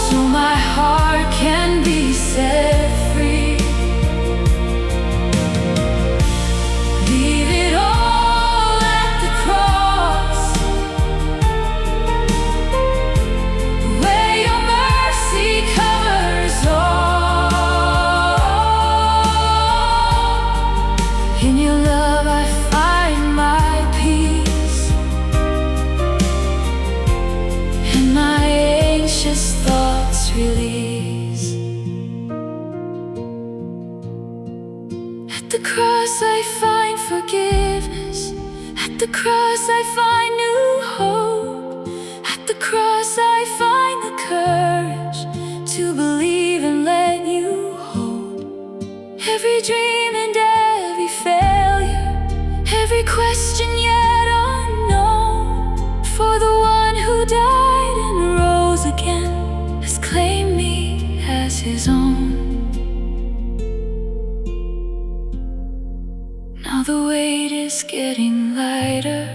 so my heart can be set free. Leave it all at the cross, where your mercy covers all. In your love I find my peace, and my anxious thoughts release. At the cross I find forgiveness, at the cross I find new hope, at the cross I find the courage to believe and let you hold every dream and every failure, every question yet unknown. For the one who died and rose again has claimed me as his own. Now the weight is getting lighter,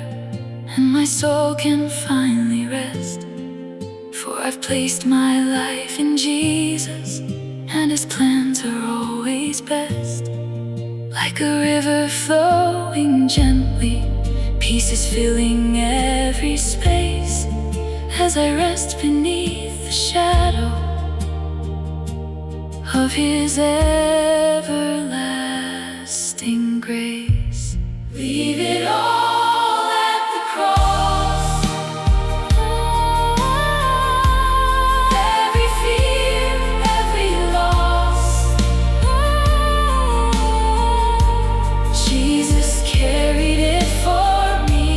and my soul can finally rest, for I've placed my life in Jesus, and his plans are always best. Like a river flowing gently, peace is filling every space, as I rest beneath the shadow of his everlasting grace. Leave it all at the cross. Every fear, every loss, Jesus carried it for me,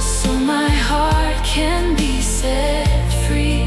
so my heart can be set free.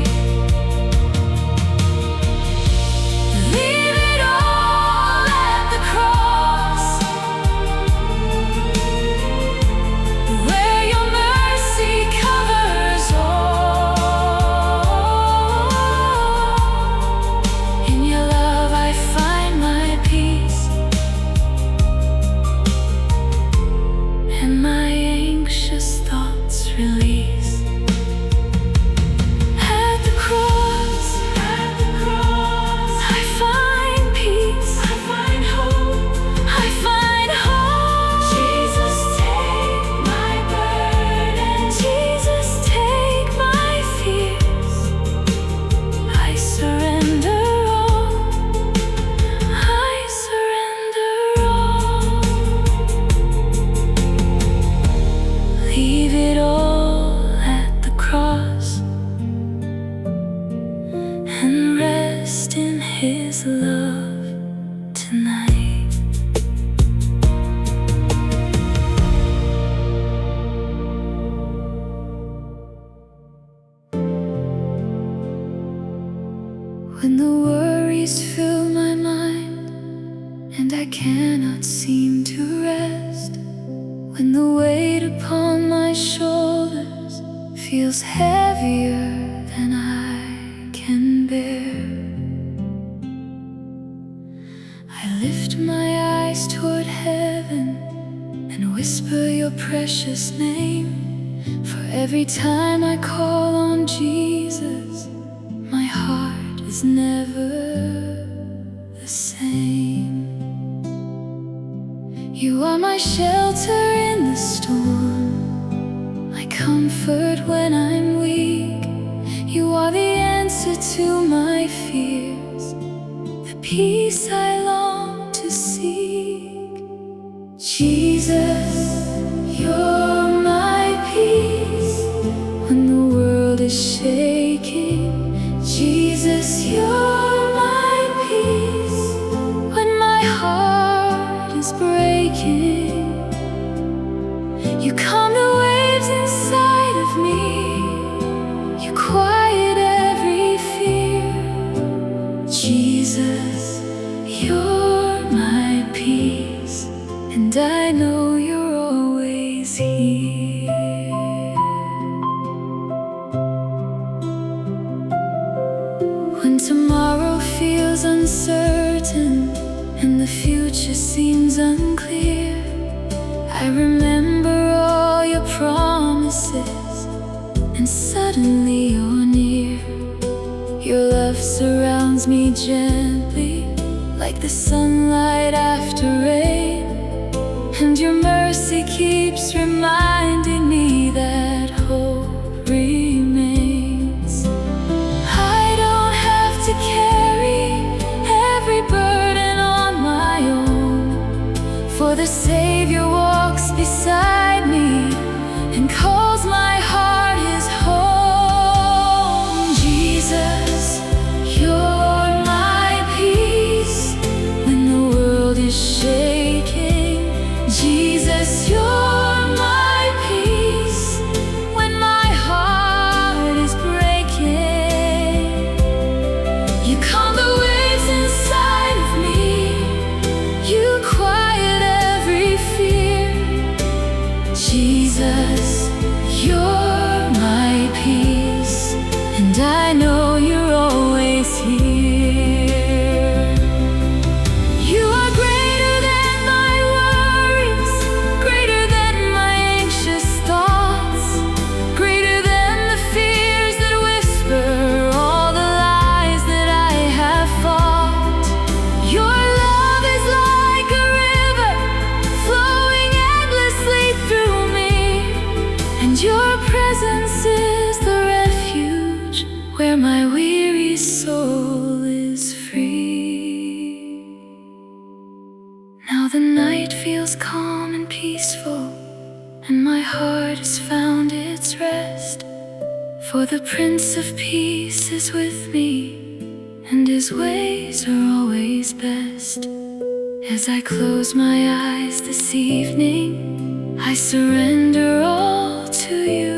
and I cannot seem to rest when the weight upon my shoulders feels heavier than I can bear. I lift my eyes toward heaven and whisper your precious name, for every time I call on Jesus, my heart is never the same. You are my shelter in the storm, my comfort when I'm weak. You are the answer to my fears, the peace I long to seek. Jesus, you're my peace when the world is shaking. Jesus, you're my peace when my heart is breaking. You calm the waves inside of me, you quiet every fear. Jesus, you're my peace, and I know you're always here. When tomorrow feels uncertain and the future seems unclear, I remember all your promises, and suddenly you're near. Your love surrounds me gently, like the sunlight after rain, and your mercy keeps reminding me that hope remains. I don't have to carry every burden on my own, for the Savior walks beside me and calls my heart his home. Jesus, you're my peace when the world is shaking. Jesus, you're my peace when my heart is breaking. You calm the waves inside of me, you quiet every fear. Jesus, you're my peace, and I know you're always here. You are greater than my worries, greater than my anxious thoughts, greater than the fears that whisper all the lies that I have fought. Your love is like a river flowing endlessly through me, and your presence is the refuge where my weary soul is free. Now the night feels calm and peaceful, and my heart has found its rest, for the Prince of Peace is with me, and his ways are always best. As I close my eyes this evening, I surrender all to you.